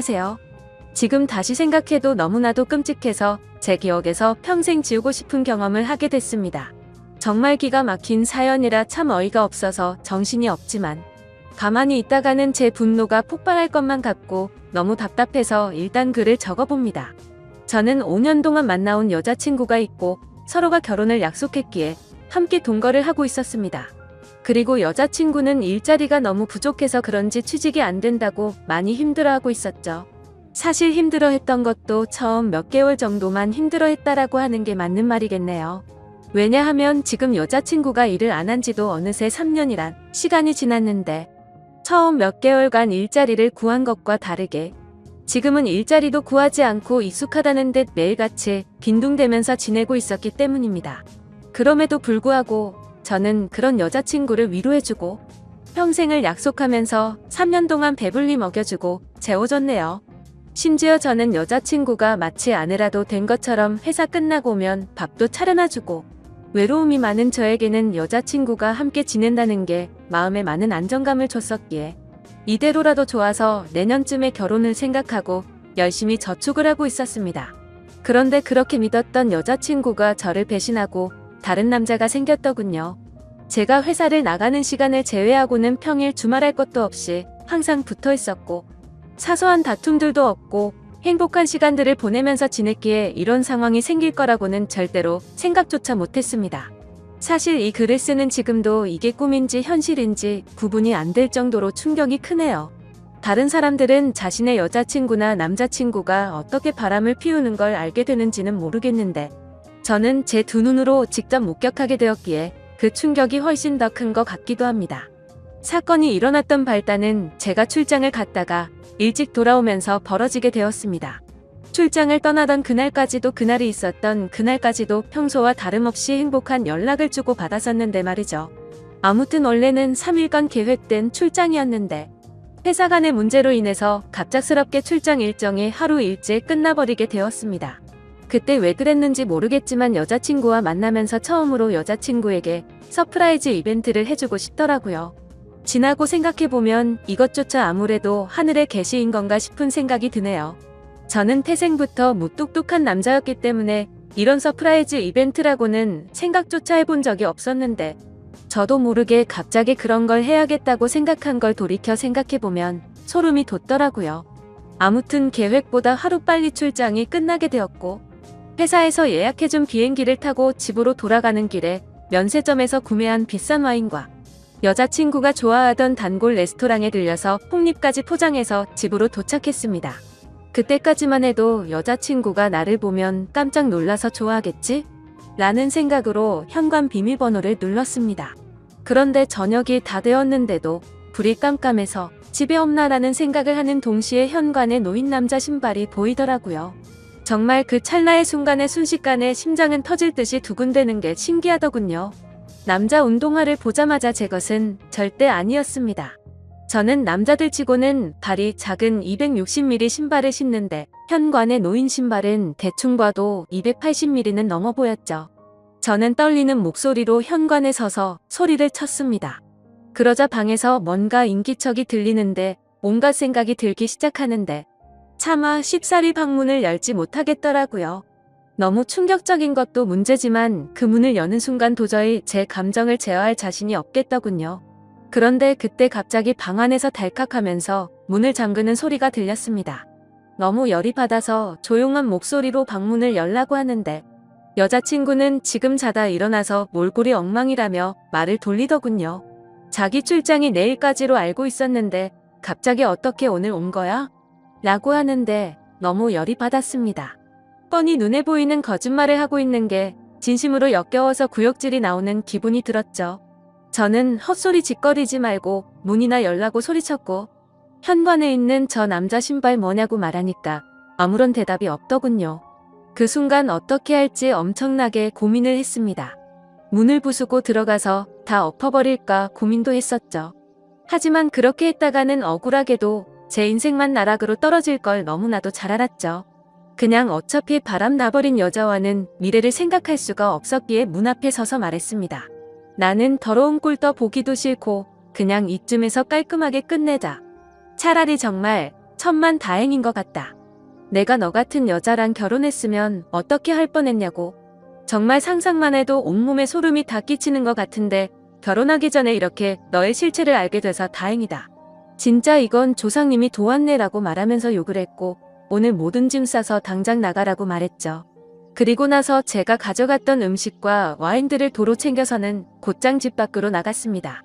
안녕하세요. 지금 다시 생각해도 너무나도 끔찍해서 제 기억에서 평생 지우고 싶은 경험을 하게 됐습니다. 정말 기가 막힌 사연이라 참 어이가 없어서 정신이 없지만 가만히 있다가는 제 분노가 폭발할 것만 같고 너무 답답해서 일단 글을 적어봅니다. 저는 5년 동안 만나온 여자친구가 있고 서로가 결혼을 약속했기에 함께 동거를 하고 있었습니다. 그리고 여자친구는 일자리가 너무 부족해서 그런지 취직이 안 된다고 많이 힘들어하고 있었죠. 사실 힘들어했던 것도 처음 몇 개월 정도만 힘들어했다라고 하는 게 맞는 말이겠네요. 왜냐하면 지금 여자친구가 일을 안 한 지도 어느새 3년이란 시간이 지났는데 처음 몇 개월간 일자리를 구한 것과 다르게 지금은 일자리도 구하지 않고 익숙하다는 듯 매일같이 빈둥대면서 지내고 있었기 때문입니다. 그럼에도 불구하고 저는 그런 여자친구를 위로해주고 평생을 약속하면서 3년 동안 배불리 먹여주고 재워줬네요. 심지어 저는 여자친구가 마치 아내라도 된 것처럼 회사 끝나고 오면 밥도 차려놔주고 외로움이 많은 저에게는 여자친구가 함께 지낸다는 게 마음에 많은 안정감을 줬었기에 이대로라도 좋아서 내년쯤에 결혼을 생각하고 열심히 저축을 하고 있었습니다. 그런데 그렇게 믿었던 여자친구가 저를 배신하고 다른 남자가 생겼더군요. 제가 회사를 나가는 시간을 제외하고는 평일 주말할 것도 없이 항상 붙어 있었고 사소한 다툼들도 없고 행복한 시간들을 보내면서 지냈기에 이런 상황이 생길 거라고는 절대로 생각조차 못했습니다. 사실 이 글을 쓰는 지금도 이게 꿈인지 현실인지 구분이 안 될 정도로 충격이 크네요. 다른 사람들은 자신의 여자친구나 남자친구가 어떻게 바람을 피우는 걸 알게 되는지는 모르겠는데 저는 제 두 눈으로 직접 목격하게 되었기에 그 충격이 훨씬 더 큰 것 같기도 합니다. 사건이 일어났던 발단은 제가 출장을 갔다가 일찍 돌아오면서 벌어지게 되었습니다. 출장을 떠나던 그날까지도 그날이 있었던 그날까지도 평소와 다름없이 행복한 연락을 주고 받았었는데 말이죠. 아무튼 원래는 3일간 계획된 출장이었는데 회사 간의 문제로 인해서 갑작스럽게 출장 일정이 하루 일찍 끝나버리게 되었습니다. 그때 왜 그랬는지 모르겠지만 여자친구와 만나면서 처음으로 여자친구에게 서프라이즈 이벤트를 해주고 싶더라고요. 지나고 생각해보면 이것조차 아무래도 하늘의 계시인 건가 싶은 생각이 드네요. 저는 태생부터 무뚝뚝한 남자였기 때문에 이런 서프라이즈 이벤트라고는 생각조차 해본 적이 없었는데 저도 모르게 갑자기 그런 걸 해야겠다고 생각한 걸 돌이켜 생각해보면 소름이 돋더라고요. 아무튼 계획보다 하루빨리 출장이 끝나게 되었고 회사에서 예약해준 비행기를 타고 집으로 돌아가는 길에 면세점에서 구매한 비싼 와인과 여자친구가 좋아하던 단골 레스토랑에 들려서 폭립까지 포장해서 집으로 도착했습니다. 그때까지만 해도 여자친구가 나를 보면 깜짝 놀라서 좋아하겠지? 라는 생각으로 현관 비밀번호를 눌렀습니다. 그런데 저녁이 다 되었는데도 불이 깜깜해서 집에 없나라는 생각을 하는 동시에 현관에 놓인 남자 신발이 보이더라고요. 정말 그 찰나의 순간에 순식간에 심장은 터질 듯이 두근대는 게 신기하더군요. 남자 운동화를 보자마자 제 것은 절대 아니었습니다. 저는 남자들 치고는 발이 작은 260mm 신발을 신는데 현관에 놓인 신발은 대충 봐도 280mm는 넘어 보였죠. 저는 떨리는 목소리로 현관에 서서 소리를 쳤습니다. 그러자 방에서 뭔가 인기척이 들리는데 온갖 생각이 들기 시작하는데 차마 쉽사리 방문을 열지 못하겠더라고요. 너무 충격적인 것도 문제지만 그 문을 여는 순간 도저히 제 감정을 제어할 자신이 없겠더군요. 그런데 그때 갑자기 방 안에서 달칵하면서 문을 잠그는 소리가 들렸습니다. 너무 열이 받아서 조용한 목소리로 방문을 열라고 하는데 여자친구는 지금 자다 일어나서 몰골이 엉망이라며 말을 돌리더군요. 자기 출장이 내일까지로 알고 있었는데 갑자기 어떻게 오늘 온 거야? 라고 하는데 너무 열이 받았습니다. 뻔히 눈에 보이는 거짓말을 하고 있는 게 진심으로 역겨워서 구역질이 나오는 기분이 들었죠. 저는 헛소리 짓거리지 말고 문이나 열라고 소리쳤고 현관에 있는 저 남자 신발 뭐냐고 말하니까 아무런 대답이 없더군요. 그 순간 어떻게 할지 엄청나게 고민을 했습니다. 문을 부수고 들어가서 다 엎어버릴까 고민도 했었죠. 하지만 그렇게 했다가는 억울하게도 제 인생만 나락으로 떨어질 걸 너무나도 잘 알았죠. 그냥 어차피 바람 나버린 여자와는 미래를 생각할 수가 없었기에 문 앞에 서서 말했습니다. 나는 더러운 꼴도 보기도 싫고 그냥 이쯤에서 깔끔하게 끝내자. 차라리 정말 천만 다행인 것 같다. 내가 너 같은 여자랑 결혼했으면 어떻게 할 뻔했냐고. 정말 상상만 해도 온몸에 소름이 다 끼치는 것 같은데 결혼하기 전에 이렇게 너의 실체를 알게 돼서 다행이다. 진짜 이건 조상님이 도왔네라고 말하면서 욕을 했고 오늘 모든 짐 싸서 당장 나가라고 말했죠. 그리고 나서 제가 가져갔던 음식과 와인들을 도로 챙겨서는 곧장 집 밖으로 나갔습니다.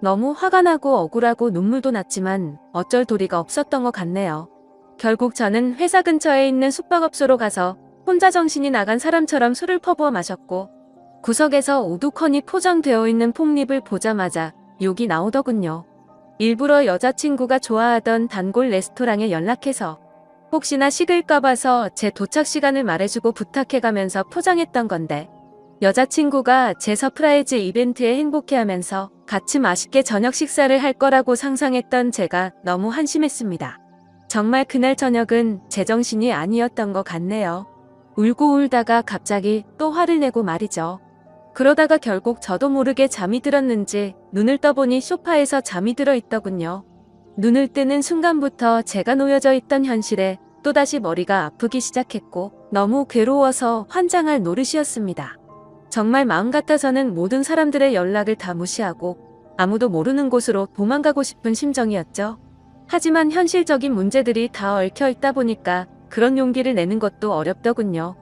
너무 화가 나고 억울하고 눈물도 났지만 어쩔 도리가 없었던 것 같네요. 결국 저는 회사 근처에 있는 숙박업소로 가서 혼자 정신이 나간 사람처럼 술을 퍼부어 마셨고 구석에서 우두커니 포장되어 있는 폭립을 보자마자 욕이 나오더군요. 일부러 여자친구가 좋아하던 단골 레스토랑에 연락해서 혹시나 식을까 봐서 제 도착 시간을 말해주고 부탁해가면서 포장했던 건데 여자친구가 제 서프라이즈 이벤트에 행복해하면서 같이 맛있게 저녁 식사를 할 거라고 상상했던 제가 너무 한심했습니다. 정말 그날 저녁은 제정신이 아니었던 것 같네요. 울고 울다가 갑자기 또 화를 내고 말이죠. 그러다가 결국 저도 모르게 잠이 들었는지 눈을 떠보니 소파에서 잠이 들어 있더군요. 눈을 뜨는 순간부터 제가 놓여져 있던 현실에 또다시 머리가 아프기 시작했고 너무 괴로워서 환장할 노릇이었습니다. 정말 마음 같아서는 모든 사람들의 연락을 다 무시하고 아무도 모르는 곳으로 도망가고 싶은 심정이었죠. 하지만 현실적인 문제들이 다 얽혀 있다 보니까 그런 용기를 내는 것도 어렵더군요.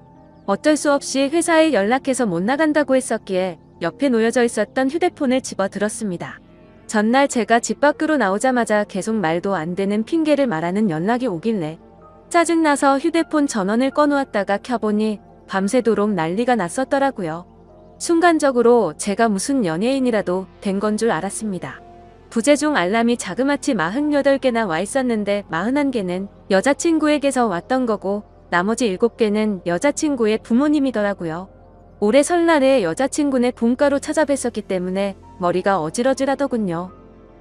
어쩔 수 없이 회사에 연락해서 못 나간다고 했었기에 옆에 놓여져 있었던 휴대폰을 집어 들었습니다. 전날 제가 집 밖으로 나오자마자 계속 말도 안 되는 핑계를 말하는 연락이 오길래 짜증나서 휴대폰 전원을 꺼놓았다가 켜보니 밤새도록 난리가 났었더라고요. 순간적으로 제가 무슨 연예인이라도 된 건 줄 알았습니다. 부재중 알람이 자그마치 48개나 와 있었는데 41개는 여자친구에게서 왔던 거고 나머지 7개는 여자친구의 부모님이더라고요. 올해 설날에 여자친구네 본가로 찾아뵀었기 때문에 머리가 어질어질하더군요.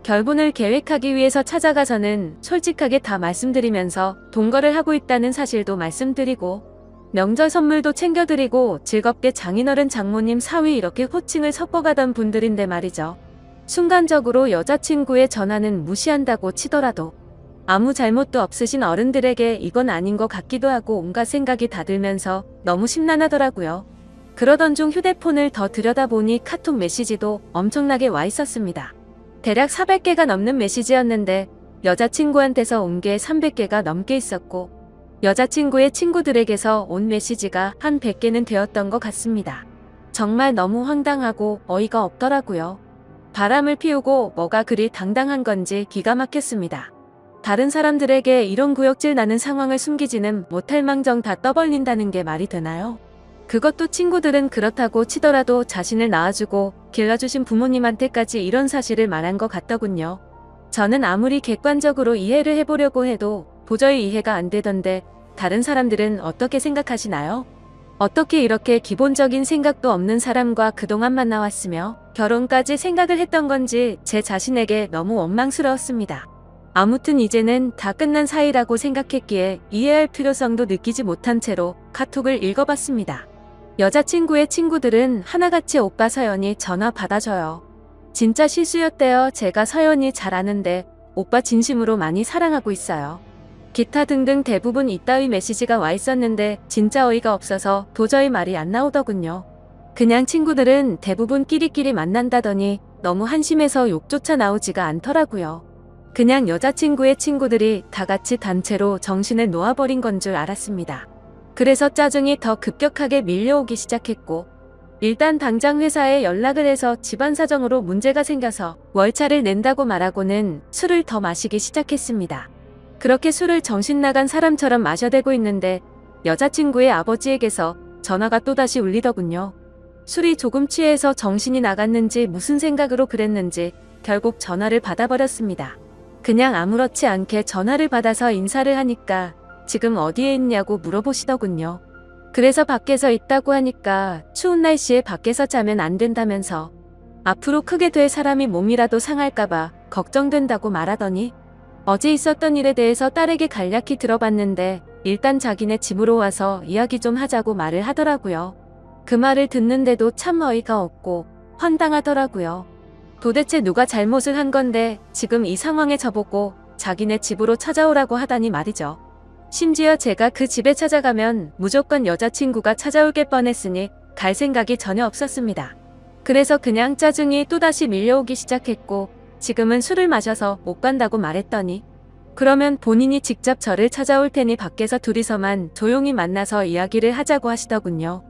결혼을 계획하기 위해서 찾아가서는 솔직하게 다 말씀드리면서 동거를 하고 있다는 사실도 말씀드리고 명절 선물도 챙겨드리고 즐겁게 장인어른 장모님 사위 이렇게 호칭을 섞어가던 분들인데 말이죠. 순간적으로 여자친구의 전화는 무시한다고 치더라도 아무 잘못도 없으신 어른들에게 이건 아닌 것 같기도 하고 온갖 생각이 다 들면서 너무 심란하더라고요. 그러던 중 휴대폰을 더 들여다보니 카톡 메시지도 엄청나게 와 있었습니다. 대략 400개가 넘는 메시지였는데 여자친구한테서 온 게 300개가 넘게 있었고 여자친구의 친구들에게서 온 메시지가 한 100개는 되었던 것 같습니다. 정말 너무 황당하고 어이가 없더라고요. 바람을 피우고 뭐가 그리 당당한 건지 기가 막혔습니다. 다른 사람들에게 이런 구역질 나는 상황을 숨기지는 못할 망정 다 떠벌린다는 게 말이 되나요? 그것도 친구들은 그렇다고 치더라도 자신을 낳아주고 길러주신 부모님한테까지 이런 사실을 말한 것 같더군요. 저는 아무리 객관적으로 이해를 해보려고 해도 도저히 이해가 안 되던데 다른 사람들은 어떻게 생각하시나요? 어떻게 이렇게 기본적인 생각도 없는 사람과 그동안 만나왔으며 결혼까지 생각을 했던 건지 제 자신에게 너무 원망스러웠습니다. 아무튼 이제는 다 끝난 사이라고 생각했기에 이해할 필요성도 느끼지 못한 채로 카톡을 읽어봤습니다. 여자친구의 친구들은 하나같이 오빠 서연이 전화 받아줘요. 진짜 실수였대요. 제가 서연이 잘 아는데 오빠 진심으로 많이 사랑하고 있어요. 기타 등등 대부분 이따위 메시지가 와 있었는데 진짜 어이가 없어서 도저히 말이 안 나오더군요. 그냥 친구들은 대부분 끼리끼리 만난다더니 너무 한심해서 욕조차 나오지가 않더라고요. 그냥 여자친구의 친구들이 다 같이 단체로 정신을 놓아버린 건 줄 알았습니다. 그래서 짜증이 더 급격하게 밀려오기 시작했고 일단 당장 회사에 연락을 해서 집안 사정으로 문제가 생겨서 월차를 낸다고 말하고는 술을 더 마시기 시작했습니다. 그렇게 술을 정신 나간 사람처럼 마셔대고 있는데 여자친구의 아버지에게서 전화가 또다시 울리더군요. 술이 조금 취해서 정신이 나갔는지 무슨 생각으로 그랬는지 결국 전화를 받아버렸습니다. 그냥 아무렇지 않게 전화를 받아서 인사를 하니까 지금 어디에 있냐고 물어보시더군요. 그래서 밖에서 있다고 하니까 추운 날씨에 밖에서 자면 안 된다면서 앞으로 크게 될 사람이 몸이라도 상할까봐 걱정된다고 말하더니 어제 있었던 일에 대해서 딸에게 간략히 들어봤는데 일단 자기네 집으로 와서 이야기 좀 하자고 말을 하더라고요. 그 말을 듣는데도 참 어이가 없고 황당하더라고요. 도대체 누가 잘못을 한 건데 지금 이 상황에 저보고 자기네 집으로 찾아오라고 하다니 말이죠. 심지어 제가 그 집에 찾아가면 무조건 여자친구가 찾아올 게 뻔했으니 갈 생각이 전혀 없었습니다. 그래서 그냥 짜증이 또다시 밀려오기 시작했고 지금은 술을 마셔서 못 간다고 말했더니 그러면 본인이 직접 저를 찾아올 테니 밖에서 둘이서만 조용히 만나서 이야기를 하자고 하시더군요.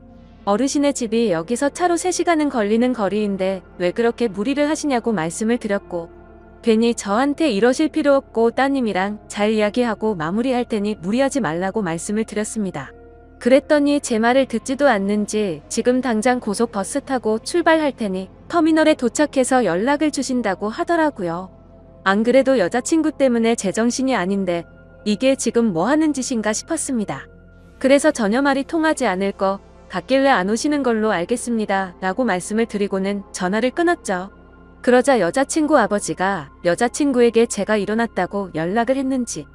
어르신의 집이 여기서 차로 3시간은 걸리는 거리인데 왜 그렇게 무리를 하시냐고 말씀을 드렸고 괜히 저한테 이러실 필요 없고 따님이랑 잘 이야기하고 마무리할 테니 무리하지 말라고 말씀을 드렸습니다. 그랬더니 제 말을 듣지도 않는지 지금 당장 고속버스 타고 출발할 테니 터미널에 도착해서 연락을 주신다고 하더라고요. 안 그래도 여자친구 때문에 제정신이 아닌데 이게 지금 뭐 하는 짓인가 싶었습니다. 그래서 전혀 말이 통하지 않을 것 같길래 안 오시는 걸로 알겠습니다 라고 말씀을 드리고는 전화를 끊었죠. 그러자 여자친구 아버지가 여자친구에게 제가 일어났다고 연락을 했는지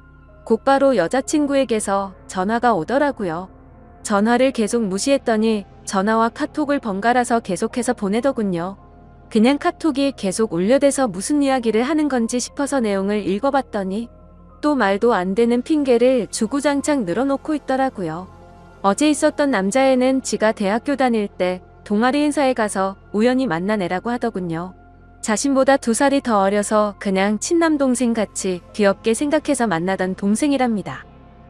곧바로 여자친구에게서 전화가 오더라고요. 전화를 계속 무시했더니 전화와 카톡을 번갈아서 계속해서 보내더군요. 그냥 카톡이 계속 울려대서 무슨 이야기를 하는 건지 싶어서 내용을 읽어봤더니 또 말도 안 되는 핑계를 주구장창 늘어놓고 있더라고요. 어제 있었던 남자애는 지가 대학교 다닐 때 동아리 행사에 가서 우연히 만난 애라고 하더군요. 자신보다 2살이 더 어려서 그냥 친남동생 같이 귀엽게 생각해서 만나던 동생이랍니다.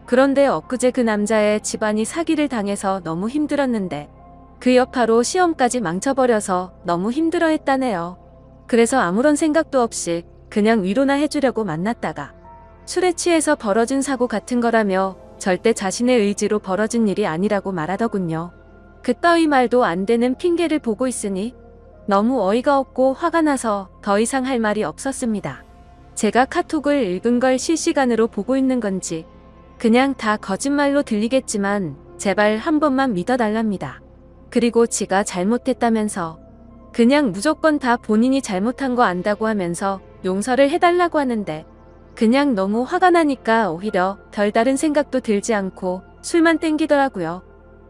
그런데 엊그제 그 남자의 집안이 사기를 당해서 너무 힘들었는데 그 여파로 시험까지 망쳐버려서 너무 힘들어했다네요. 그래서 아무런 생각도 없이 그냥 위로나 해주려고 만났다가 술에 취해서 벌어진 사고 같은 거라며 절대 자신의 의지로 벌어진 일이 아니라고 말하더군요. 그따위 말도 안 되는 핑계를 보고 있으니 너무 어이가 없고 화가 나서 더 이상 할 말이 없었습니다. 제가 카톡을 읽은 걸 실시간으로 보고 있는 건지 그냥 다 거짓말로 들리겠지만 제발 한 번만 믿어달랍니다. 그리고 지가 잘못했다면서 그냥 무조건 다 본인이 잘못한 거 안다고 하면서 용서를 해달라고 하는데 그냥 너무 화가 나니까 오히려 별다른 생각도 들지 않고 술만 땡기더라고요.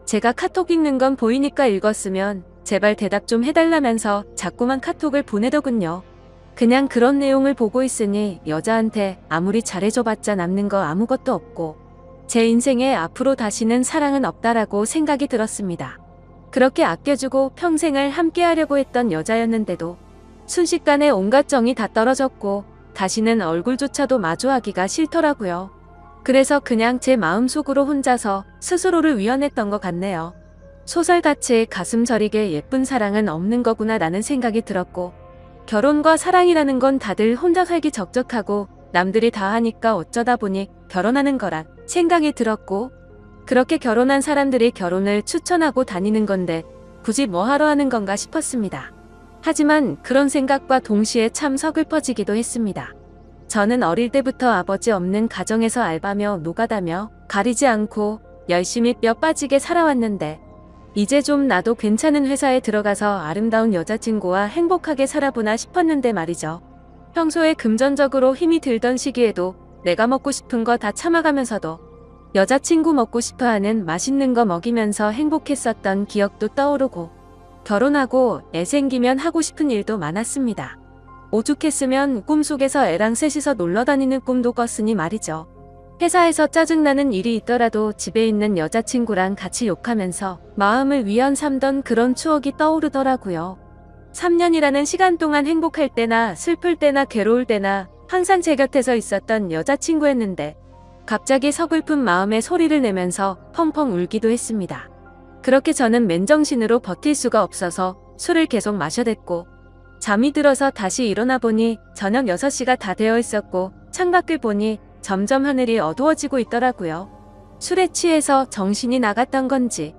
제가 카톡 읽는 건 보이니까 읽었으면 제발 대답 좀 해달라면서 자꾸만 카톡을 보내더군요. 그냥 그런 내용을 보고 있으니 여자한테 아무리 잘해줘봤자 남는 거 아무것도 없고 제 인생에 앞으로 다시는 사랑은 없다라고 생각이 들었습니다. 그렇게 아껴주고 평생을 함께하려고 했던 여자였는데도 순식간에 온갖 정이 다 떨어졌고 다시는 얼굴조차도 마주하기가 싫더라고요. 그래서 그냥 제 마음속으로 혼자서 스스로를 위안했던 것 같네요. 소설같이 가슴 저리게 예쁜 사랑은 없는 거구나 라는 생각이 들었고 결혼과 사랑이라는 건 다들 혼자 살기 적적하고 남들이 다 하니까 어쩌다 보니 결혼하는 거란 생각이 들었고 그렇게 결혼한 사람들이 결혼을 추천하고 다니는 건데 굳이 뭐 하러 하는 건가 싶었습니다. 하지만 그런 생각과 동시에 참 서글퍼지기도 했습니다. 저는 어릴 때부터 아버지 없는 가정에서 알바며 노가다며 가리지 않고 열심히 뼈 빠지게 살아왔는데 이제 좀 나도 괜찮은 회사에 들어가서 아름다운 여자친구와 행복하게 살아보나 싶었는데 말이죠. 평소에 금전적으로 힘이 들던 시기에도 내가 먹고 싶은 거 다 참아가면서도 여자친구 먹고 싶어하는 맛있는 거 먹이면서 행복했었던 기억도 떠오르고 결혼하고 애 생기면 하고 싶은 일도 많았습니다. 오죽했으면 꿈속에서 애랑 셋이서 놀러다니는 꿈도 꿨으니 말이죠. 회사에서 짜증나는 일이 있더라도 집에 있는 여자친구랑 같이 욕하면서 마음을 위안 삼던 그런 추억이 떠오르더라고요. 3년이라는 시간 동안 행복할 때나 슬플 때나 괴로울 때나 항상 제 곁에서 있었던 여자친구였는데 갑자기 서글픈 마음에 소리를 내면서 펑펑 울기도 했습니다. 그렇게 저는 맨정신으로 버틸 수가 없어서 술을 계속 마셔댔고 잠이 들어서 다시 일어나 보니 저녁 6시가 다 되어 있었고 창밖을 보니 점점 하늘이 어두워지고 있더라고요. 술에 취해서 정신이 나갔던 건지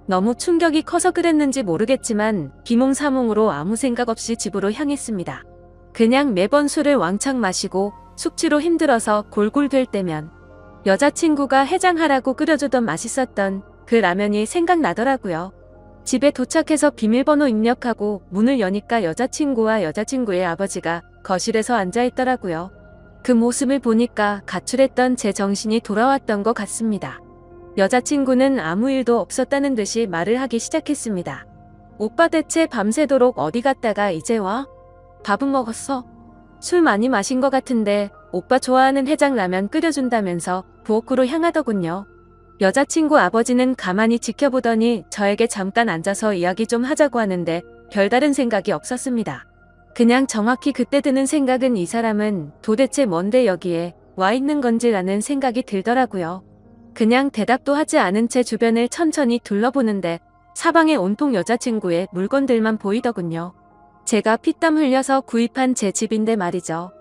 너무 충격이 커서 그랬는지 모르겠지만 비몽사몽으로 아무 생각 없이 집으로 향했습니다. 그냥 매번 술을 왕창 마시고 숙취로 힘들어서 골골될 때면 여자친구가 해장하라고 끓여주던 맛있었던 그 라면이 생각나더라고요. 집에 도착해서 비밀번호 입력하고 문을 여니까 여자친구와 여자친구의 아버지가 거실에서 앉아있더라고요. 그 모습을 보니까 가출했던 제 정신이 돌아왔던 것 같습니다. 여자친구는 아무 일도 없었다는 듯이 말을 하기 시작했습니다. 오빠 대체 밤새도록 어디 갔다가 이제 와? 밥은 먹었어? 술 많이 마신 것 같은데 오빠 좋아하는 해장라면 끓여준다면서 부엌으로 향하더군요. 여자친구 아버지는 가만히 지켜보더니 저에게 잠깐 앉아서 이야기 좀 하자고 하는데 별다른 생각이 없었습니다. 그냥 정확히 그때 드는 생각은 이 사람은 도대체 뭔데 여기에 와 있는 건지라는 생각이 들더라고요. 그냥 대답도 하지 않은 채 주변을 천천히 둘러보는데 사방에 온통 여자친구의 물건들만 보이더군요. 제가 피땀 흘려서 구입한 제 집인데 말이죠.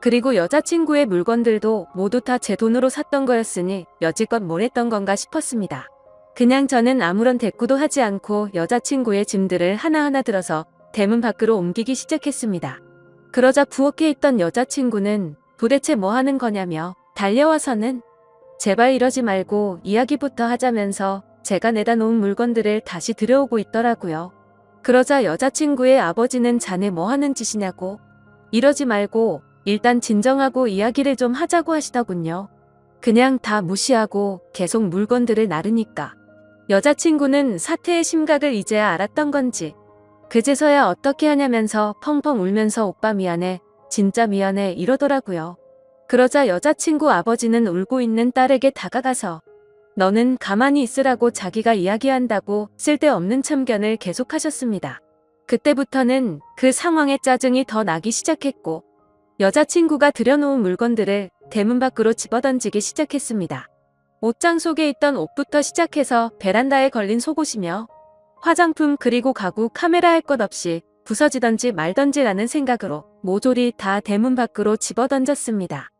그리고 여자친구의 물건들도 모두 다 제 돈으로 샀던 거였으니 여지껏 뭘 했던 건가 싶었습니다. 그냥 저는 아무런 대꾸도 하지 않고 여자친구의 짐들을 하나하나 들어서 대문 밖으로 옮기기 시작했습니다. 그러자 부엌에 있던 여자친구는 도대체 뭐 하는 거냐며 달려와서는 제발 이러지 말고 이야기부터 하자면서 제가 내다 놓은 물건들을 다시 들여오고 있더라고요. 그러자 여자친구의 아버지는 자네 뭐 하는 짓이냐고 이러지 말고 일단 진정하고 이야기를 좀 하자고 하시더군요. 그냥 다 무시하고 계속 물건들을 나르니까 여자친구는 사태의 심각을 이제야 알았던 건지 그제서야 어떻게 하냐면서 펑펑 울면서 오빠 미안해, 진짜 미안해 이러더라고요. 그러자 여자친구 아버지는 울고 있는 딸에게 다가가서 너는 가만히 있으라고 자기가 이야기한다고 쓸데없는 참견을 계속하셨습니다. 그때부터는 그 상황에 짜증이 더 나기 시작했고 여자친구가 들여놓은 물건들을 대문 밖으로 집어던지기 시작했습니다. 옷장 속에 있던 옷부터 시작해서 베란다에 걸린 속옷이며 화장품 그리고 가구 카메라 할 것 없이 부서지던지 말던지라는 생각으로 모조리 다 대문 밖으로 집어던졌습니다.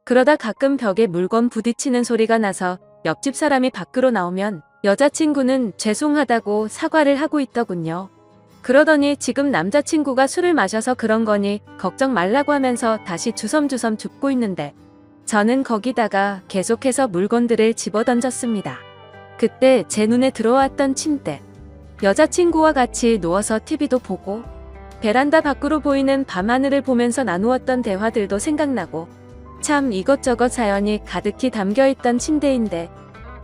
그러다 가끔 벽에 물건 부딪히는 소리가 나서 옆집 사람이 밖으로 나오면 여자친구는 죄송하다고 사과를 하고 있더군요. 그러더니 지금 남자친구가 술을 마셔서 그런 거니 걱정 말라고 하면서 다시 주섬주섬 줍고 있는데 저는 거기다가 계속해서 물건들을 집어던졌습니다. 그때 제 눈에 들어왔던 침대. 여자친구와 같이 누워서 TV도 보고 베란다 밖으로 보이는 밤하늘을 보면서 나누었던 대화들도 생각나고 참 이것저것 사연이 가득히 담겨있던 침대인데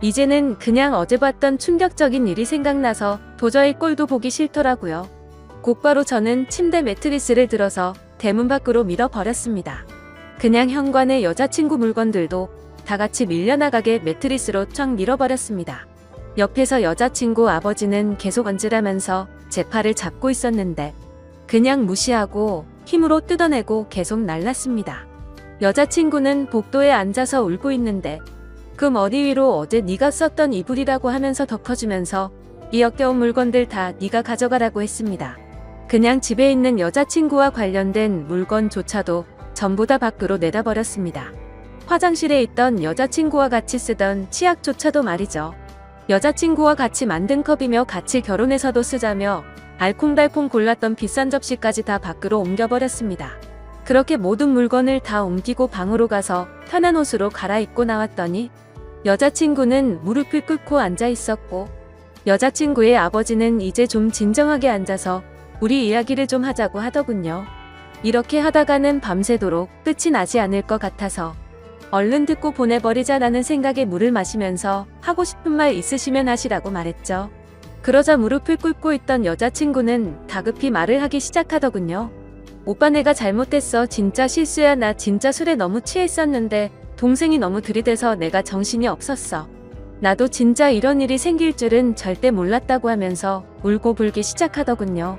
이제는 그냥 어제 봤던 충격적인 일이 생각나서 도저히 꼴도 보기 싫더라고요. 곧바로 저는 침대 매트리스를 들어서 대문 밖으로 밀어버렸습니다. 그냥 현관의 여자친구 물건들도 다 같이 밀려나가게 매트리스로 쫙 밀어버렸습니다. 옆에서 여자친구 아버지는 계속 얹으라면서 제 팔을 잡고 있었는데 그냥 무시하고 힘으로 뜯어내고 계속 날랐습니다. 여자친구는 복도에 앉아서 울고 있는데 그 머리 위로 어제 네가 썼던 이불이라고 하면서 덮어주면서 이 역겨운 물건들 다 네가 가져가라고 했습니다. 그냥 집에 있는 여자친구와 관련된 물건조차도 전부 다 밖으로 내다버렸습니다. 화장실에 있던 여자친구와 같이 쓰던 치약조차도 말이죠. 여자친구와 같이 만든 컵이며 같이 결혼해서도 쓰자며 알콩달콩 골랐던 비싼 접시까지 다 밖으로 옮겨버렸습니다. 그렇게 모든 물건을 다 옮기고 방으로 가서 편한 옷으로 갈아입고 나왔더니 여자친구는 무릎을 꿇고 앉아 있었고 여자친구의 아버지는 이제 좀 진정하게 앉아서 우리 이야기를 좀 하자고 하더군요. 이렇게 하다가는 밤새도록 끝이 나지 않을 것 같아서 얼른 듣고 보내버리자라는 생각에 물을 마시면서 하고 싶은 말 있으시면 하시라고 말했죠. 그러자 무릎을 꿇고 있던 여자친구는 다급히 말을 하기 시작하더군요. 오빠 내가 잘못했어. 진짜 실수야. 나 진짜 술에 너무 취했었는데 동생이 너무 들이대서 내가 정신이 없었어. 나도 진짜 이런 일이 생길 줄은 절대 몰랐다고 하면서 울고 불기 시작하더군요.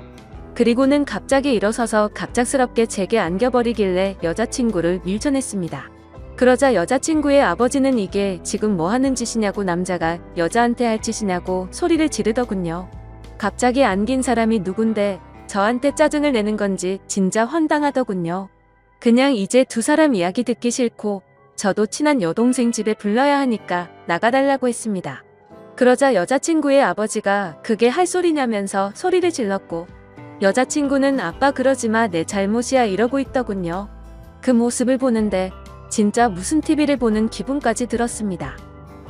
그리고는 갑자기 일어서서 갑작스럽게 제게 안겨버리길래 여자친구를 밀쳐냈습니다. 그러자 여자친구의 아버지는 이게 지금 뭐 하는 짓이냐고 남자가 여자한테 할 짓이냐고 소리를 지르더군요. 갑자기 안긴 사람이 누군데 저한테 짜증을 내는 건지 진짜 황당하더군요. 그냥 이제 두 사람 이야기 듣기 싫고 저도 친한 여동생 집에 불러야 하니까 나가달라고 했습니다. 그러자 여자친구의 아버지가 그게 할 소리냐면서 소리를 질렀고 여자친구는 아빠 그러지마 내 잘못이야 이러고 있더군요. 그 모습을 보는데 진짜 무슨 TV를 보는 기분까지 들었습니다.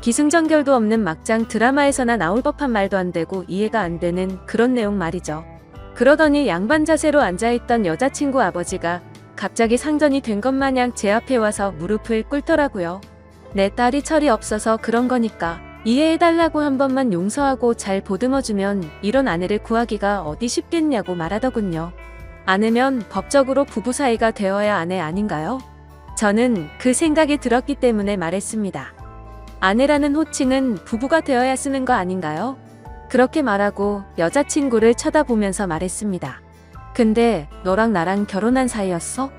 기승전결도 없는 막장 드라마에서나 나올 법한 말도 안 되고 이해가 안 되는 그런 내용 말이죠. 그러더니 양반 자세로 앉아있던 여자친구 아버지가 갑자기 상전이 된 것 마냥 제 앞에 와서 무릎을 꿇더라고요. 내 딸이 철이 없어서 그런 거니까 이해해달라고 한 번만 용서하고 잘 보듬어주면 이런 아내를 구하기가 어디 쉽겠냐고 말하더군요. 아내면 법적으로 부부 사이가 되어야 아내 아닌가요? 저는 그 생각이 들었기 때문에 말했습니다. 아내라는 호칭은 부부가 되어야 쓰는 거 아닌가요? 그렇게 말하고 여자친구를 쳐다보면서 말했습니다. 근데 너랑 나랑 결혼한 사이였어?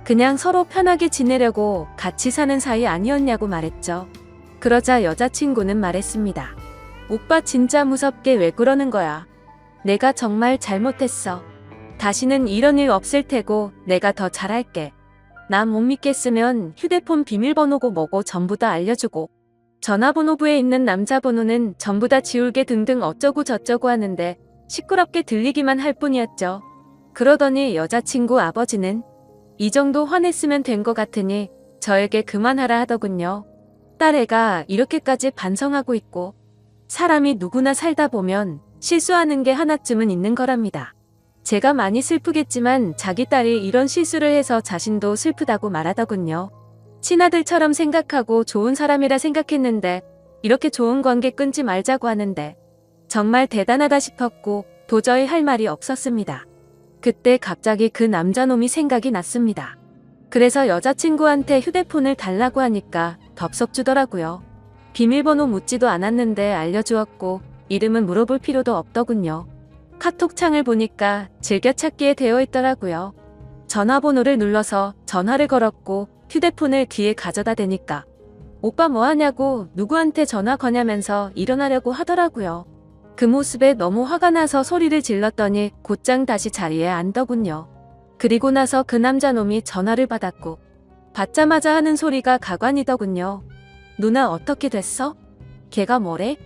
그냥 서로 편하게 지내려고 같이 사는 사이 아니었냐고 말했죠. 그러자 여자친구는 말했습니다. 오빠 진짜 무섭게 왜 그러는 거야? 내가 정말 잘못했어. 다시는 이런 일 없을 테고 내가 더 잘할게. 나 못 믿겠으면 휴대폰 비밀번호고 뭐고 전부 다 알려주고 전화번호부에 있는 남자 번호는 전부 다 지울게 등등 어쩌고 저쩌고 하는데 시끄럽게 들리기만 할 뿐이었죠. 그러더니 여자친구 아버지는 이 정도 화냈으면 된 것 같으니 저에게 그만하라 하더군요. 딸애가 이렇게까지 반성하고 있고 사람이 누구나 살다 보면 실수하는 게 하나쯤은 있는 거랍니다. 제가 많이 슬프겠지만 자기 딸이 이런 실수를 해서 자신도 슬프다고 말하더군요. 친아들처럼 생각하고 좋은 사람이라 생각했는데 이렇게 좋은 관계 끊지 말자고 하는데 정말 대단하다 싶었고 도저히 할 말이 없었습니다. 그때 갑자기 그 남자놈이 생각이 났습니다. 그래서 여자친구한테 휴대폰을 달라고 하니까 덥석 주더라고요. 비밀번호 묻지도 않았는데 알려주었고 이름은 물어볼 필요도 없더군요. 카톡창을 보니까 즐겨찾기에 되어 있더라고요. 전화번호를 눌러서 전화를 걸었고 휴대폰을 뒤에 가져다 대니까 오빠 뭐하냐고 누구한테 전화 거냐면서 일어나려고 하더라고요. 그 모습에 너무 화가 나서 소리를 질렀더니 곧장 다시 자리에 앉더군요. 그리고 나서 그 남자놈이 전화를 받았고 받자마자 하는 소리가 가관이더군요. 누나 어떻게 됐어? 걔가 뭐래?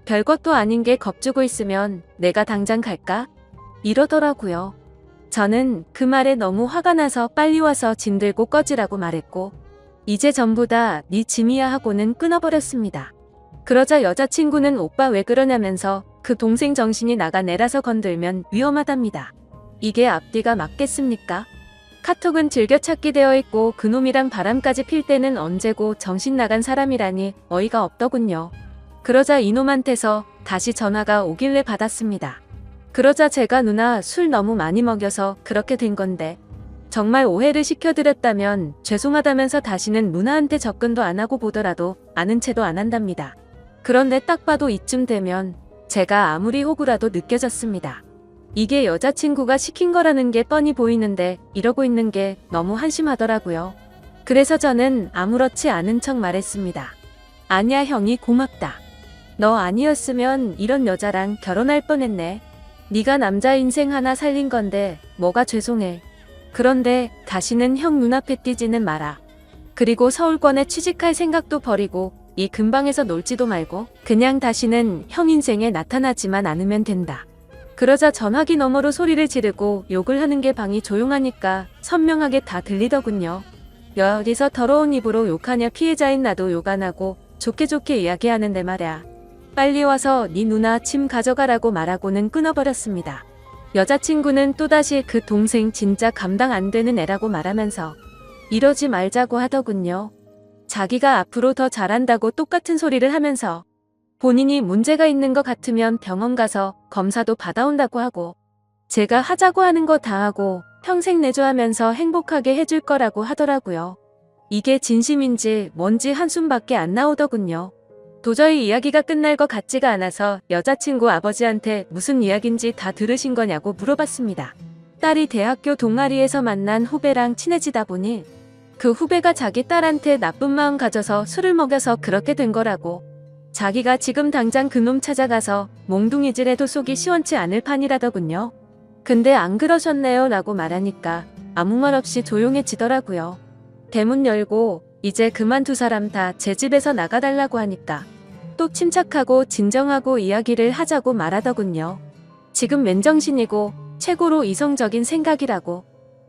별것도 아닌 게 겁주고 있으면 내가 당장 갈까? 이러더라고요. 저는 그 말에 너무 화가 나서 빨리 와서 짐 들고 꺼지라고 말했고 이제 전부 다 네 짐이야 하고는 끊어버렸습니다. 그러자 여자친구는 오빠 왜 그러냐면서 그 동생 정신이 나간 애라서 건들면 위험하답니다. 이게 앞뒤가 맞겠습니까? 카톡은 즐겨찾기 되어 있고 그놈이랑 바람까지 필 때는 언제고 정신 나간 사람이라니 어이가 없더군요. 그러자 이놈한테서 다시 전화가 오길래 받았습니다. 그러자 제가 누나 술 너무 많이 먹여서 그렇게 된 건데 정말 오해를 시켜드렸다면 죄송하다면서 다시는 누나한테 접근도 안 하고 보더라도 아는 체도 안 한답니다. 그런데 딱 봐도 이쯤 되면 제가 아무리 호구라도 느껴졌습니다. 이게 여자친구가 시킨 거라는 게 뻔히 보이는데 이러고 있는 게 너무 한심하더라고요. 그래서 저는 아무렇지 않은 척 말했습니다. 아니야 형이 고맙다. 너 아니었으면 이런 여자랑 결혼할 뻔했네. 네가 남자 인생 하나 살린 건데 뭐가 죄송해. 그런데 다시는 형 눈앞에 띄지는 마라. 그리고 서울권에 취직할 생각도 버리고 이 근방에서 놀지도 말고 그냥 다시는 형 인생에 나타나지만 않으면 된다. 그러자 전화기 너머로 소리를 지르고 욕을 하는 게 방이 조용하니까 선명하게 다 들리더군요. 여기서 더러운 입으로 욕하냐 피해자인 나도 욕 안 하고 좋게 좋게 이야기하는데 말야. 빨리 와서 네 누나 짐 가져가라고 말하고는 끊어버렸습니다. 여자친구는 또다시 그 동생 진짜 감당 안 되는 애라고 말하면서 이러지 말자고 하더군요. 자기가 앞으로 더 잘한다고 똑같은 소리를 하면서 본인이 문제가 있는 것 같으면 병원 가서 검사도 받아온다고 하고 제가 하자고 하는 거 다 하고 평생 내조하면서 행복하게 해줄 거라고 하더라고요. 이게 진심인지 뭔지 한숨밖에 안 나오더군요. 도저히 이야기가 끝날 것 같지가 않아서 여자친구 아버지한테 무슨 이야기인지 다 들으신 거냐고 물어봤습니다. 딸이 대학교 동아리에서 만난 후배랑 친해지다 보니 그 후배가 자기 딸한테 나쁜 마음 가져서 술을 먹여서 그렇게 된 거라고. 자기가 지금 당장 그놈 찾아가서 몽둥이질해도 속이 시원치 않을 판이라더군요. 근데 안 그러셨네요 라고 말하니까 아무 말 없이 조용해지더라고요. 대문 열고 이제 그만 두 사람 다 제 집에서 나가달라고 하니까 또 침착하고 진정하고 이야기를 하자고 말하더군요. 지금 맨정신이고 최고로 이성적인 생각이라고.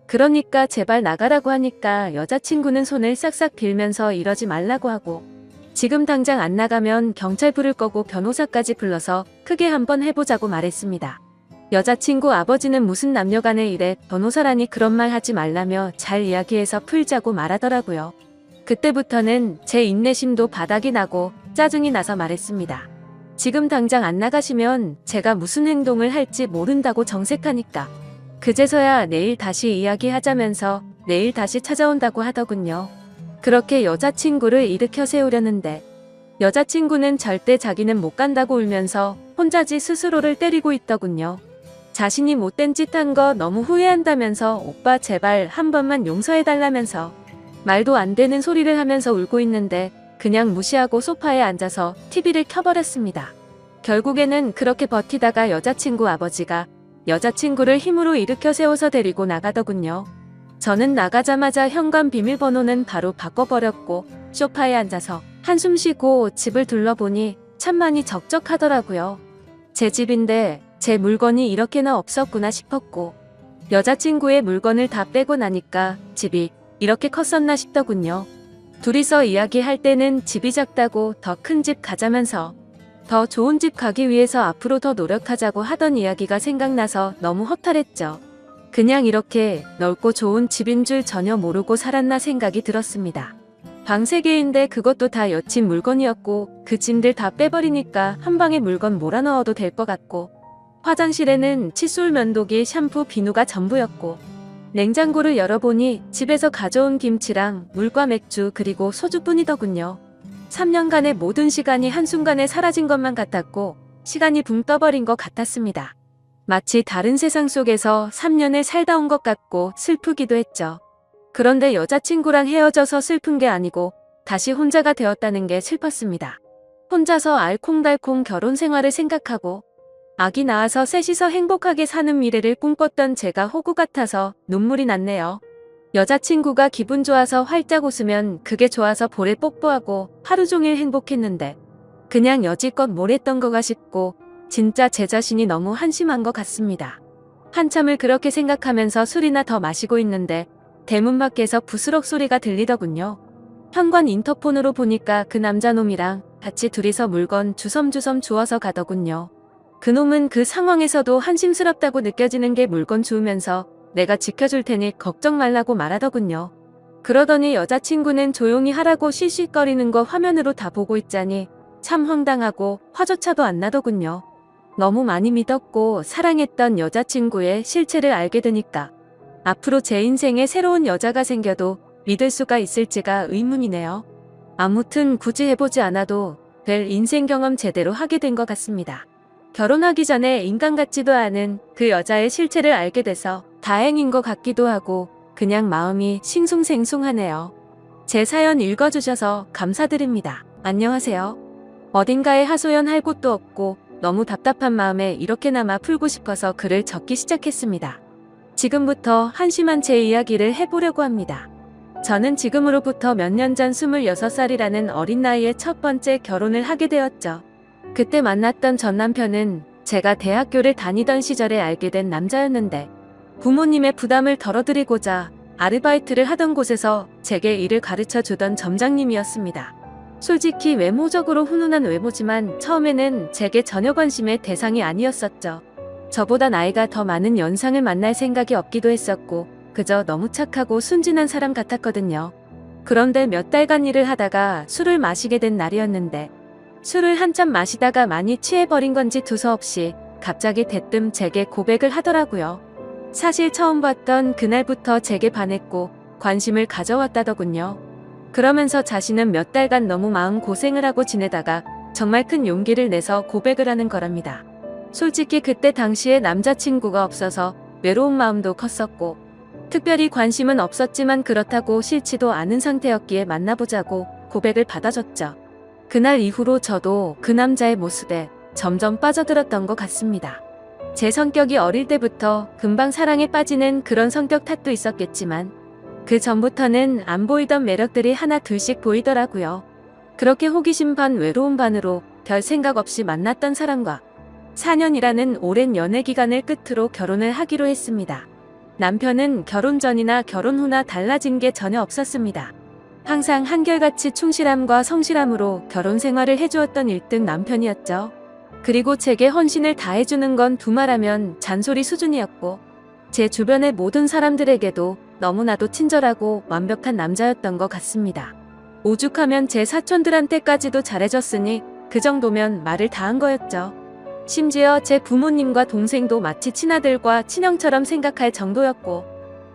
그러니까 제발 나가라고 하니까 여자친구는 손을 싹싹 빌면서 이러지 말라고 하고 지금 당장 안 나가면 경찰 부를 거고 변호사까지 불러서 크게 한번 해보자고 말했습니다. 여자친구 아버지는 무슨 남녀간의 일에 변호사라니 그런 말 하지 말라며 잘 이야기해서 풀자고 말하더라고요. 그때부터는 제 인내심도 바닥이 나고 짜증이 나서 말했습니다. 지금 당장 안 나가시면 제가 무슨 행동을 할지 모른다고 정색하니까 그제서야 내일 다시 이야기하자면서 내일 다시 찾아온다고 하더군요. 그렇게 여자친구를 일으켜 세우려는데 여자친구는 절대 자기는 못 간다고 울면서 혼자지 스스로를 때리고 있더군요. 자신이 못된 짓 한 거 너무 후회한다면서 오빠 제발 한 번만 용서해달라면서 말도 안 되는 소리를 하면서 울고 있는데 그냥 무시하고 소파에 앉아서 TV를 켜버렸습니다. 결국에는 그렇게 버티다가 여자친구 아버지가 여자친구를 힘으로 일으켜 세워서 데리고 나가더군요. 저는 나가자마자 현관 비밀번호는 바로 바꿔버렸고 소파에 앉아서 한숨 쉬고 집을 둘러보니 참 많이 적적하더라고요. 제 집인데 제 물건이 이렇게나 없었구나 싶었고 여자친구의 물건을 다 빼고 나니까 집이 이렇게 컸었나 싶더군요. 둘이서 이야기할 때는 집이 작다고 더 큰 집 가자면서 더 좋은 집 가기 위해서 앞으로 더 노력하자고 하던 이야기가 생각나서 너무 허탈했죠. 그냥 이렇게 넓고 좋은 집인 줄 전혀 모르고 살았나 생각이 들었습니다. 방 3개인데 그것도 다 여친 물건이었고 그 짐들 다 빼버리니까 한 방에 물건 몰아넣어도 될 것 같고 화장실에는 칫솔, 면도기, 샴푸, 비누가 전부였고 냉장고를 열어보니 집에서 가져온 김치랑 물과 맥주 그리고 소주뿐이더군요. 3년간의 모든 시간이 한순간에 사라진 것만 같았고 시간이 붕 떠버린 것 같았습니다. 마치 다른 세상 속에서 3년을 살다 온 것 같고 슬프기도 했죠. 그런데 여자친구랑 헤어져서 슬픈 게 아니고 다시 혼자가 되었다는 게 슬펐습니다. 혼자서 알콩달콩 결혼 생활을 생각하고 아기 낳아서 셋이서 행복하게 사는 미래를 꿈꿨던 제가 호구 같아서 눈물이 났네요. 여자친구가 기분 좋아서 활짝 웃으면 그게 좋아서 볼에 뽀뽀하고 하루 종일 행복했는데 그냥 여지껏 뭘 했던 거가 싶고 진짜 제 자신이 너무 한심한 것 같습니다. 한참을 그렇게 생각하면서 술이나 더 마시고 있는데 대문 밖에서 부스럭 소리가 들리더군요. 현관 인터폰으로 보니까 그 남자놈이랑 같이 둘이서 물건 주섬주섬 주워서 가더군요. 그놈은 그 상황에서도 한심스럽다고 느껴지는 게 물건 주우면서 내가 지켜줄 테니 걱정 말라고 말하더군요. 그러더니 여자친구는 조용히 하라고 씩씩거리는 거 화면으로 다 보고 있자니 참 황당하고 화조차도 안 나더군요. 너무 많이 믿었고 사랑했던 여자친구의 실체를 알게 되니까 앞으로 제 인생에 새로운 여자가 생겨도 믿을 수가 있을지가 의문이네요. 아무튼 굳이 해보지 않아도 될 인생 경험 제대로 하게 된 것 같습니다. 결혼하기 전에 인간 같지도 않은 그 여자의 실체를 알게 돼서 다행인 것 같기도 하고 그냥 마음이 싱숭생숭하네요. 제 사연 읽어주셔서 감사드립니다. 안녕하세요. 어딘가에 하소연할 곳도 없고 너무 답답한 마음에 이렇게나마 풀고 싶어서 글을 적기 시작했습니다. 지금부터 한심한 제 이야기를 해보려고 합니다. 저는 지금으로부터 몇 년 전 26살이라는 어린 나이에 첫 번째 결혼을 하게 되었죠. 그때 만났던 전 남편은 제가 대학교를 다니던 시절에 알게 된 남자였는데 부모님의 부담을 덜어드리고자 아르바이트를 하던 곳에서 제게 일을 가르쳐 주던 점장님이었습니다. 솔직히 외모적으로 훈훈한 외모지만 처음에는 제게 전혀 관심의 대상이 아니었었죠. 저보다 나이가 더 많은 연상을 만날 생각이 없기도 했었고 그저 너무 착하고 순진한 사람 같았거든요. 그런데 몇 달간 일을 하다가 술을 마시게 된 날이었는데 술을 한참 마시다가 많이 취해버린 건지 두서없이 갑자기 대뜸 제게 고백을 하더라고요. 사실 처음 봤던 그날부터 제게 반했고 관심을 가져왔다더군요. 그러면서 자신은 몇 달간 너무 마음고생을 하고 지내다가 정말 큰 용기를 내서 고백을 하는 거랍니다. 솔직히 그때 당시에 남자친구가 없어서 외로운 마음도 컸었고 특별히 관심은 없었지만 그렇다고 싫지도 않은 상태였기에 만나보자고 고백을 받아줬죠. 그날 이후로 저도 그 남자의 모습에 점점 빠져들었던 것 같습니다. 제 성격이 어릴 때부터 금방 사랑에 빠지는 그런 성격 탓도 있었겠지만 그 전부터는 안 보이던 매력들이 하나 둘씩 보이더라고요. 그렇게 호기심 반 외로움 반으로 별 생각 없이 만났던 사람과 4년이라는 오랜 연애 기간을 끝으로 결혼을 하기로 했습니다. 남편은 결혼 전이나 결혼 후나 달라진 게 전혀 없었습니다. 항상 한결같이 충실함과 성실함으로 결혼 생활을 해주었던 1등 남편이었죠. 그리고 제게 헌신을 다해주는 건 두말하면 잔소리 수준이었고 제 주변의 모든 사람들에게도 너무나도 친절하고 완벽한 남자였던 것 같습니다. 오죽하면 제 사촌들한테까지도 잘해줬으니 그 정도면 말을 다 한 거였죠. 심지어 제 부모님과 동생도 마치 친아들과 친형처럼 생각할 정도였고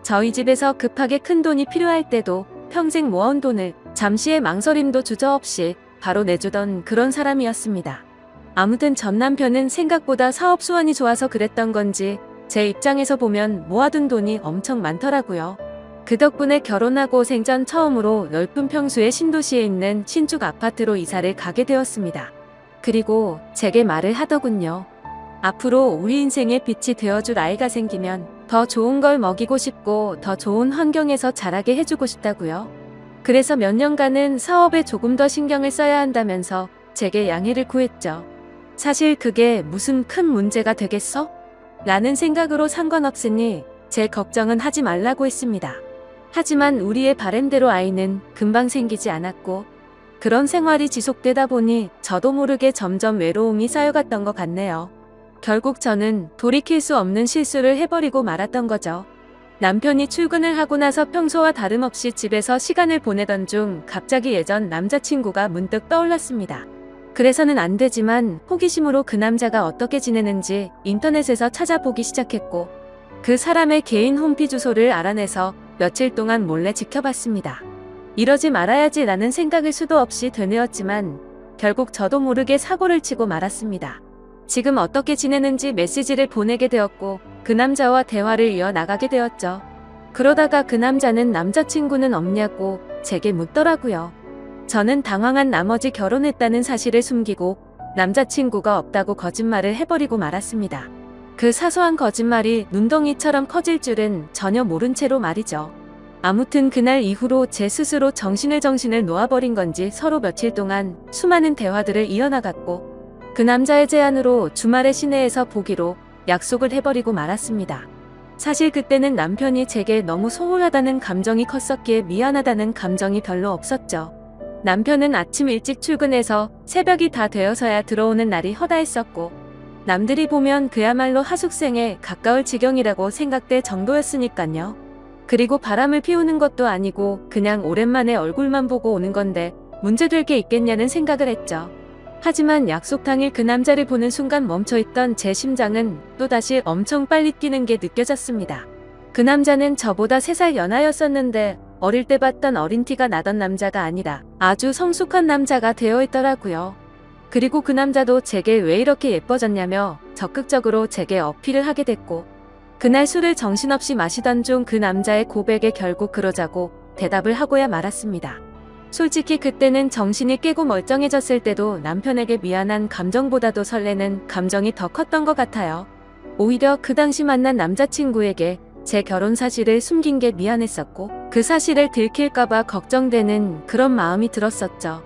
저희 집에서 급하게 큰 돈이 필요할 때도 평생 모아온 돈을 잠시의 망설임도 주저없이 바로 내주던 그런 사람이었습니다. 아무튼 전 남편은 생각보다 사업 수완이 좋아서 그랬던 건지 제 입장에서 보면 모아둔 돈이 엄청 많더라고요. 그 덕분에 결혼하고 생전 처음으로 넓은 평수의 신도시에 있는 신축 아파트로 이사를 가게 되었습니다. 그리고 제게 말을 하더군요. 앞으로 우리 인생의 빛이 되어줄 아이가 생기면 더 좋은 걸 먹이고 싶고 더 좋은 환경에서 자라게 해주고 싶다고요. 그래서 몇 년간은 사업에 조금 더 신경을 써야 한다면서 제게 양해를 구했죠. 사실 그게 무슨 큰 문제가 되겠어? 라는 생각으로 상관없으니 제 걱정은 하지 말라고 했습니다. 하지만 우리의 바램대로 아이는 금방 생기지 않았고 그런 생활이 지속되다 보니 저도 모르게 점점 외로움이 쌓여갔던 것 같네요. 결국 저는 돌이킬 수 없는 실수를 해버리고 말았던 거죠. 남편이 출근을 하고 나서 평소와 다름없이 집에서 시간을 보내던 중 갑자기 예전 남자친구가 문득 떠올랐습니다. 그래서는 안 되지만 호기심으로 그 남자가 어떻게 지내는지 인터넷에서 찾아보기 시작했고 그 사람의 개인 홈피 주소를 알아내서 며칠 동안 몰래 지켜봤습니다. 이러지 말아야지 라는 생각을 수도 없이 되뇌었지만 결국 저도 모르게 사고를 치고 말았습니다. 지금 어떻게 지내는지 메시지를 보내게 되었고 그 남자와 대화를 이어나가게 되었죠. 그러다가 그 남자는 남자친구는 없냐고 제게 묻더라고요. 저는 당황한 나머지 결혼했다는 사실을 숨기고 남자친구가 없다고 거짓말을 해버리고 말았습니다. 그 사소한 거짓말이 눈덩이처럼 커질 줄은 전혀 모른 채로 말이죠. 아무튼 그날 이후로 제 스스로 정신을 놓아버린 건지 서로 며칠 동안 수많은 대화들을 이어나갔고 그 남자의 제안으로 주말에 시내에서 보기로 약속을 해버리고 말았습니다. 사실 그때는 남편이 제게 너무 소홀하다는 감정이 컸었기에 미안하다는 감정이 별로 없었죠. 남편은 아침 일찍 출근해서 새벽이 다 되어서야 들어오는 날이 허다했었고 남들이 보면 그야말로 하숙생에 가까울 지경이라고 생각될 정도였으니깐요. 그리고 바람을 피우는 것도 아니고 그냥 오랜만에 얼굴만 보고 오는 건데 문제될 게 있겠냐는 생각을 했죠. 하지만 약속 당일 그 남자를 보는 순간 멈춰있던 제 심장은 또다시 엄청 빨리 뛰는 게 느껴졌습니다. 그 남자는 저보다 3살 연하였었는데 어릴 때 봤던 어린 티가 나던 남자가 아니라 아주 성숙한 남자가 되어 있더라고요. 그리고 그 남자도 제게 왜 이렇게 예뻐졌냐며 적극적으로 제게 어필을 하게 됐고 그날 술을 정신없이 마시던 중 그 남자의 고백에 결국 그러자고 대답을 하고야 말았습니다. 솔직히 그때는 정신이 깨고 멀쩡해졌을 때도 남편에게 미안한 감정보다도 설레는 감정이 더 컸던 것 같아요. 오히려 그 당시 만난 남자친구에게 제 결혼 사실을 숨긴 게 미안했었고 그 사실을 들킬까봐 걱정되는 그런 마음이 들었었죠.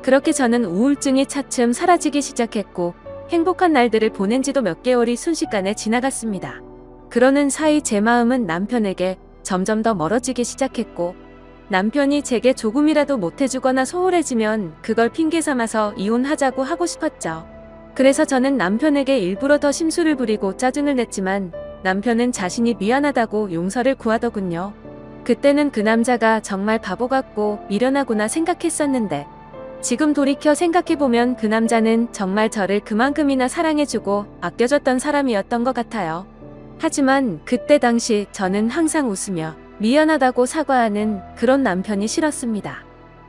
그렇게 저는 우울증이 차츰 사라지기 시작했고 행복한 날들을 보낸 지도 몇 개월이 순식간에 지나갔습니다. 그러는 사이 제 마음은 남편에게 점점 더 멀어지기 시작했고 남편이 제게 조금이라도 못해주거나 소홀해지면 그걸 핑계 삼아서 이혼하자고 하고 싶었죠. 그래서 저는 남편에게 일부러 더 심술을 부리고 짜증을 냈지만 남편은 자신이 미안하다고 용서를 구하더군요. 그때는 그 남자가 정말 바보 같고 미련하구나 생각했었는데 지금 돌이켜 생각해보면 그 남자는 정말 저를 그만큼이나 사랑해주고 아껴줬던 사람이었던 것 같아요. 하지만 그때 당시 저는 항상 웃으며 미안하다고 사과하는 그런 남편이 싫었습니다.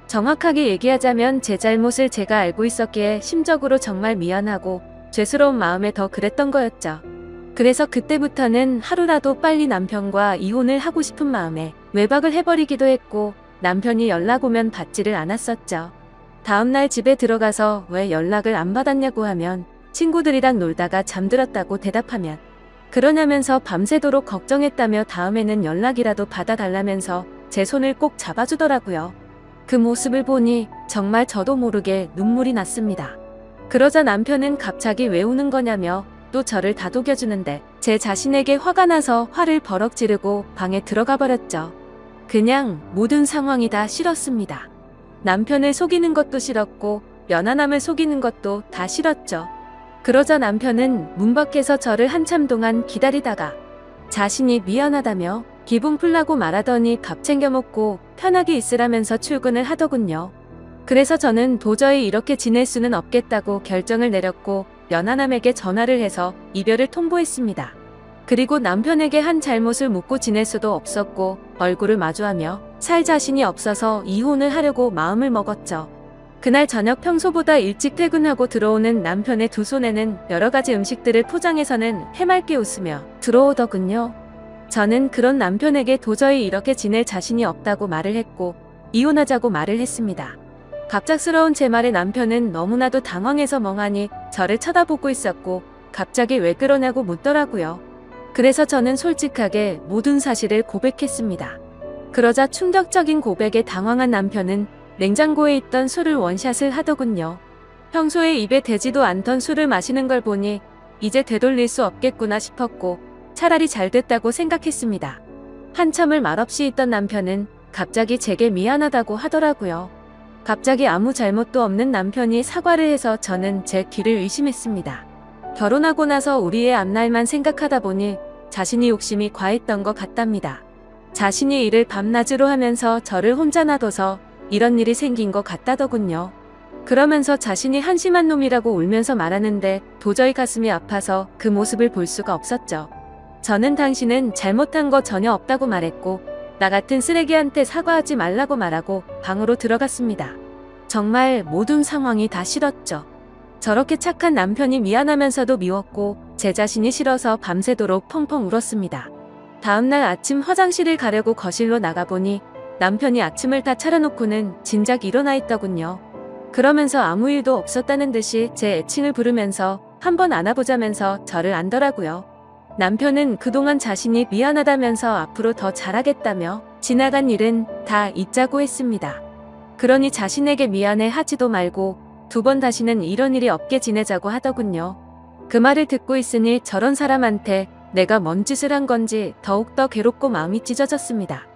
정확하게 얘기하자면 제 잘못을 제가 알고 있었기에 심적으로 정말 미안하고 죄스러운 마음에 더 그랬던 거였죠. 그래서 그때부터는 하루라도 빨리 남편과 이혼을 하고 싶은 마음에 외박을 해버리기도 했고 남편이 연락 오면 받지를 않았었죠. 다음날 집에 들어가서 왜 연락을 안 받았냐고 하면 친구들이랑 놀다가 잠들었다고 대답하면 그러냐면서 밤새도록 걱정했다며 다음에는 연락이라도 받아달라면서 제 손을 꼭 잡아주더라고요. 그 모습을 보니 정말 저도 모르게 눈물이 났습니다. 그러자 남편은 갑자기 왜 우는 거냐며 또 저를 다독여주는데 제 자신에게 화가 나서 화를 버럭 지르고 방에 들어가 버렸죠. 그냥 모든 상황이 다 싫었습니다. 남편을 속이는 것도 싫었고 연하남을 속이는 것도 다 싫었죠. 그러자 남편은 문 밖에서 저를 한참 동안 기다리다가 자신이 미안하다며 기분 풀라고 말하더니 밥 챙겨 먹고 편하게 있으라면서 출근을 하더군요. 그래서 저는 도저히 이렇게 지낼 수는 없겠다고 결정을 내렸고 연하남에게 전화를 해서 이별을 통보했습니다. 그리고 남편에게 한 잘못을 묻고 지낼 수도 없었고 얼굴을 마주하며 살 자신이 없어서 이혼을 하려고 마음을 먹었죠. 그날 저녁 평소보다 일찍 퇴근하고 들어오는 남편의 두 손에는 여러 가지 음식들을 포장해서는 해맑게 웃으며 들어오더군요. 저는 그런 남편에게 도저히 이렇게 지낼 자신이 없다고 말을 했고 이혼하자고 말을 했습니다. 갑작스러운 제 말에 남편은 너무나도 당황해서 멍하니 저를 쳐다보고 있었고 갑자기 왜 그러냐고 묻더라고요. 그래서 저는 솔직하게 모든 사실을 고백했습니다. 그러자 충격적인 고백에 당황한 남편은 냉장고에 있던 술을 원샷을 하더군요. 평소에 입에 대지도 않던 술을 마시는 걸 보니 이제 되돌릴 수 없겠구나 싶었고 차라리 잘 됐다고 생각했습니다. 한참을 말없이 있던 남편은 갑자기 제게 미안하다고 하더라고요. 갑자기 아무 잘못도 없는 남편이 사과를 해서 저는 제 귀를 의심했습니다. 결혼하고 나서 우리의 앞날만 생각하다 보니 자신이 욕심이 과했던 것 같답니다. 자신이 일을 밤낮으로 하면서 저를 혼자 놔둬서 이런 일이 생긴 것 같다더군요. 그러면서 자신이 한심한 놈이라고 울면서 말하는데 도저히 가슴이 아파서 그 모습을 볼 수가 없었죠. 저는 당신은 잘못한 거 전혀 없다고 말했고 나 같은 쓰레기한테 사과하지 말라고 말하고 방으로 들어갔습니다. 정말 모든 상황이 다 싫었죠. 저렇게 착한 남편이 미안하면서도 미웠고 제 자신이 싫어서 밤새도록 펑펑 울었습니다. 다음날 아침 화장실을 가려고 거실로 나가보니 남편이 아침을 다 차려놓고는 진작 일어나 있더군요. 그러면서 아무 일도 없었다는 듯이 제 애칭을 부르면서 한번 안아보자면서 저를 안더라고요. 남편은 그동안 자신이 미안하다면서 앞으로 더 잘하겠다며 지나간 일은 다 잊자고 했습니다. 그러니 자신에게 미안해 하지도 말고 두 번 다시는 이런 일이 없게 지내자고 하더군요. 그 말을 듣고 있으니 저런 사람한테 내가 뭔 짓을 한 건지 더욱더 괴롭고 마음이 찢어졌습니다.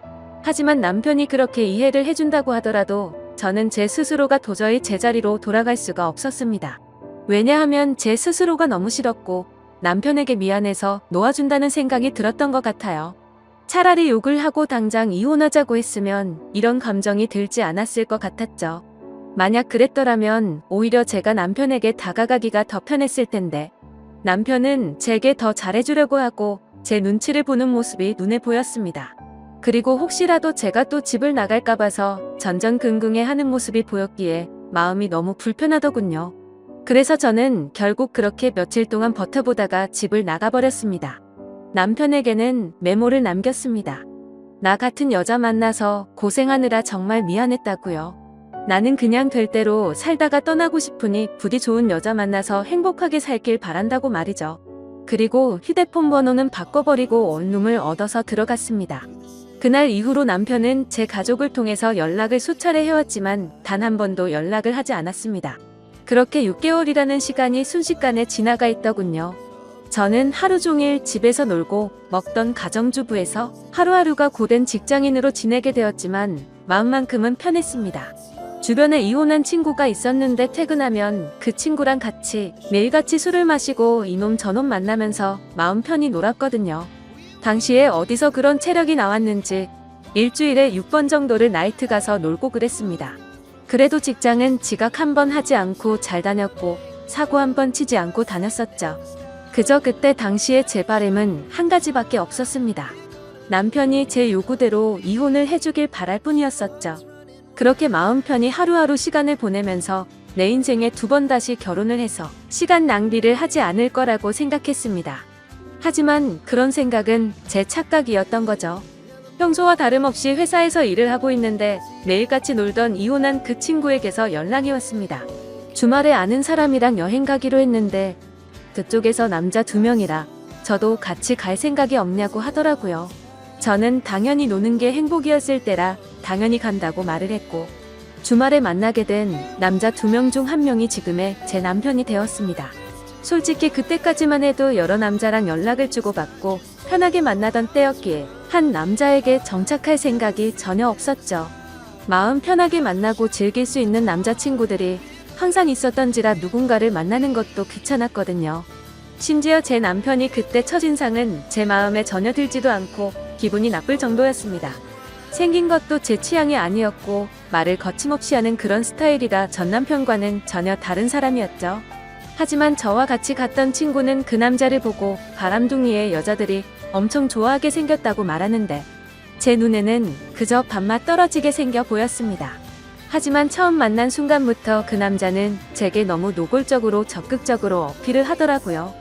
하지만 남편이 그렇게 이해를 해준다고 하더라도 저는 제 스스로가 도저히 제자리로 돌아갈 수가 없었습니다. 왜냐하면 제 스스로가 너무 싫었고 남편에게 미안해서 놓아준다는 생각이 들었던 것 같아요. 차라리 욕을 하고 당장 이혼하자고 했으면 이런 감정이 들지 않았을 것 같았죠. 만약 그랬더라면 오히려 제가 남편에게 다가가기가 더 편했을 텐데 남편은 제게 더 잘해주려고 하고 제 눈치를 보는 모습이 눈에 보였습니다. 그리고 혹시라도 제가 또 집을 나갈까 봐서 전전긍긍해하는 모습이 보였기에 마음이 너무 불편하더군요. 그래서 저는 결국 그렇게 며칠 동안 버텨보다가 집을 나가버렸습니다. 남편에게는 메모를 남겼습니다. 나 같은 여자 만나서 고생하느라 정말 미안했다고요. 나는 그냥 될 대로 살다가 떠나고 싶으니 부디 좋은 여자 만나서 행복하게 살길 바란다고 말이죠. 그리고 휴대폰 번호는 바꿔버리고 원룸을 얻어서 들어갔습니다. 그날 이후로 남편은 제 가족을 통해서 연락을 수차례 해왔지만 단 한 번도 연락을 하지 않았습니다. 그렇게 6개월이라는 시간이 순식간에 지나가 있더군요. 저는 하루 종일 집에서 놀고 먹던 가정주부에서 하루하루가 고된 직장인으로 지내게 되었지만 마음만큼은 편했습니다. 주변에 이혼한 친구가 있었는데 퇴근하면 그 친구랑 같이 매일같이 술을 마시고 이놈 저놈 만나면서 마음 편히 놀았거든요. 당시에 어디서 그런 체력이 나왔는지 일주일에 6번 정도를 나이트 가서 놀고 그랬습니다. 그래도 직장은 지각 한 번 하지 않고 잘 다녔고 사고 한 번 치지 않고 다녔었죠. 그저 그때 당시에 제 바람은 한 가지밖에 없었습니다. 남편이 제 요구대로 이혼을 해주길 바랄 뿐이었었죠. 그렇게 마음 편히 하루하루 시간을 보내면서 내 인생에 두 번 다시 결혼을 해서 시간 낭비를 하지 않을 거라고 생각했습니다. 하지만 그런 생각은 제 착각이었던 거죠. 평소와 다름없이 회사에서 일을 하고 있는데 매일같이 놀던 이혼한 그 친구에게서 연락이 왔습니다. 주말에 아는 사람이랑 여행 가기로 했는데 그쪽에서 남자 2명이라 저도 같이 갈 생각이 없냐고 하더라고요. 저는 당연히 노는 게 행복이었을 때라 당연히 간다고 말을 했고 주말에 만나게 된 남자 2명 중 1명이 지금의 제 남편이 되었습니다. 솔직히 그때까지만 해도 여러 남자랑 연락을 주고받고 편하게 만나던 때였기에 한 남자에게 정착할 생각이 전혀 없었죠. 마음 편하게 만나고 즐길 수 있는 남자친구들이 항상 있었던지라 누군가를 만나는 것도 귀찮았거든요. 심지어 제 남편이 그때 첫인상은 제 마음에 전혀 들지도 않고 기분이 나쁠 정도였습니다. 생긴 것도 제 취향이 아니었고 말을 거침없이 하는 그런 스타일이라 전 남편과는 전혀 다른 사람이었죠. 하지만 저와 같이 갔던 친구는 그 남자를 보고 바람둥이의 여자들이 엄청 좋아하게 생겼다고 말하는데 제 눈에는 그저 밥맛 떨어지게 생겨 보였습니다. 하지만 처음 만난 순간부터 그 남자는 제게 너무 노골적으로 적극적으로 어필을 하더라고요.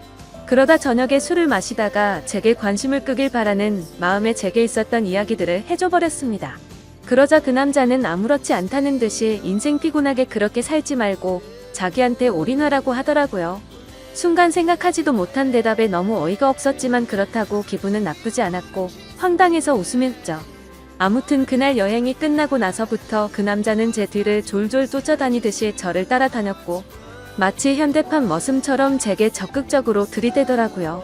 그러다 저녁에 술을 마시다가 제게 관심을 끄길 바라는 마음에 제게 있었던 이야기들을 해줘버렸습니다. 그러자 그 남자는 아무렇지 않다는 듯이 인생 피곤하게 그렇게 살지 말고 자기한테 올인하라고 하더라고요. 순간 생각하지도 못한 대답에 너무 어이가 없었지만 그렇다고 기분은 나쁘지 않았고 황당해서 웃으면서 아무튼 그날 여행이 끝나고 나서부터 그 남자는 제 뒤를 졸졸 쫓아다니듯이 저를 따라다녔고 마치 현대판 머슴처럼 제게 적극적으로 들이대더라고요.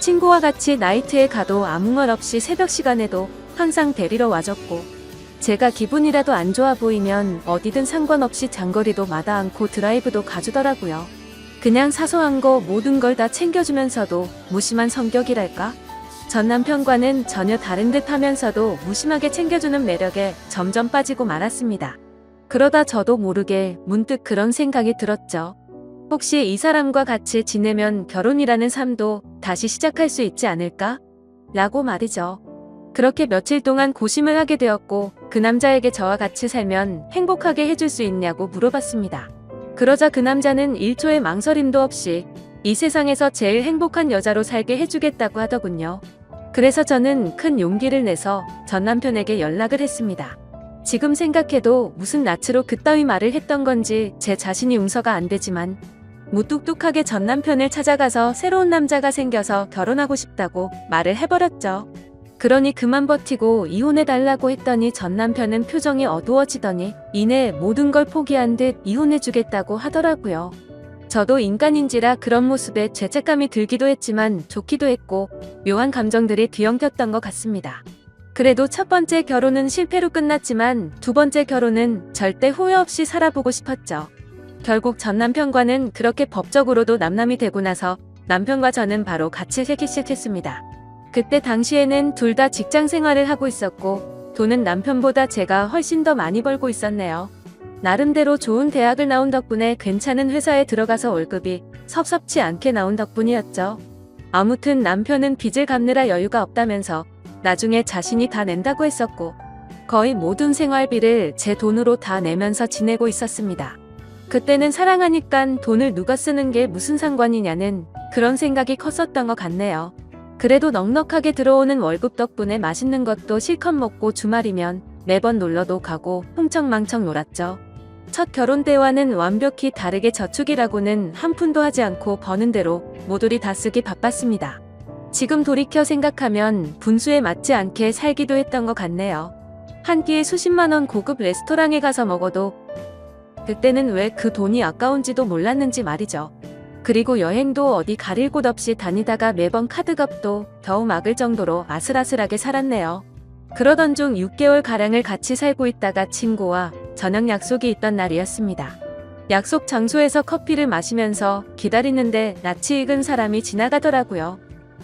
친구와 같이 나이트에 가도 아무 말 없이 새벽 시간에도 항상 데리러 와줬고 제가 기분이라도 안 좋아 보이면 어디든 상관없이 장거리도 마다 않고 드라이브도 가주더라고요. 그냥 사소한 거 모든 걸 다 챙겨주면서도 무심한 성격이랄까? 전 남편과는 전혀 다른 듯 하면서도 무심하게 챙겨주는 매력에 점점 빠지고 말았습니다. 그러다 저도 모르게 문득 그런 생각이 들었죠. 혹시 이 사람과 같이 지내면 결혼이라는 삶도 다시 시작할 수 있지 않을까? 라고 말이죠. 그렇게 며칠 동안 고심을 하게 되었고 그 남자에게 저와 같이 살면 행복하게 해줄 수 있냐고 물어봤습니다. 그러자 그 남자는 1초의 망설임도 없이 이 세상에서 제일 행복한 여자로 살게 해주겠다고 하더군요. 그래서 저는 큰 용기를 내서 전 남편에게 연락을 했습니다. 지금 생각해도 무슨 낯으로 그따위 말을 했던 건지 제 자신이 용서가 안 되지만 무뚝뚝하게 전 남편을 찾아가서 새로운 남자가 생겨서 결혼하고 싶다고 말을 해버렸죠. 그러니 그만 버티고 이혼해달라고 했더니 전 남편은 표정이 어두워지더니 이내 모든 걸 포기한 듯 이혼해주겠다고 하더라고요. 저도 인간인지라 그런 모습에 죄책감이 들기도 했지만 좋기도 했고 묘한 감정들이 뒤엉켰던 것 같습니다. 그래도 첫 번째 결혼은 실패로 끝났지만 두 번째 결혼은 절대 후회 없이 살아보고 싶었죠. 결국 전 남편과는 그렇게 법적으로도 남남이 되고 나서 남편과 저는 바로 같이 살기 시작했습니다. 그때 당시에는 둘 다 직장 생활을 하고 있었고 돈은 남편보다 제가 훨씬 더 많이 벌고 있었네요. 나름대로 좋은 대학을 나온 덕분에 괜찮은 회사에 들어가서 월급이 섭섭치 않게 나온 덕분이었죠. 아무튼 남편은 빚을 갚느라 여유가 없다면서 나중에 자신이 다 낸다고 했었고 거의 모든 생활비를 제 돈으로 다 내면서 지내고 있었습니다. 그때는 사랑하니깐 돈을 누가 쓰는 게 무슨 상관이냐는 그런 생각이 컸었던 것 같네요. 그래도 넉넉하게 들어오는 월급 덕분에 맛있는 것도 실컷 먹고 주말이면 매번 놀러도 가고 흥청망청 놀았죠. 첫 결혼 때와는 완벽히 다르게 저축이라고는 한 푼도 하지 않고 버는 대로 모조리 다 쓰기 바빴습니다. 지금 돌이켜 생각하면 분수에 맞지 않게 살기도 했던 것 같네요. 한 끼에 수십만 원 고급 레스토랑에 가서 먹어도 그때는 왜 그 돈이 아까운지도 몰랐는지 말이죠. 그리고 여행도 어디 가릴 곳 없이 다니다가 매번 카드값도 겨우 막을 정도로 아슬아슬하게 살았네요. 그러던 중 6개월가량을 같이 살고 있다가 친구와 저녁 약속이 있던 날이었습니다. 약속 장소에서 커피를 마시면서 기다리는데 낯이 익은 사람이 지나가더라고요.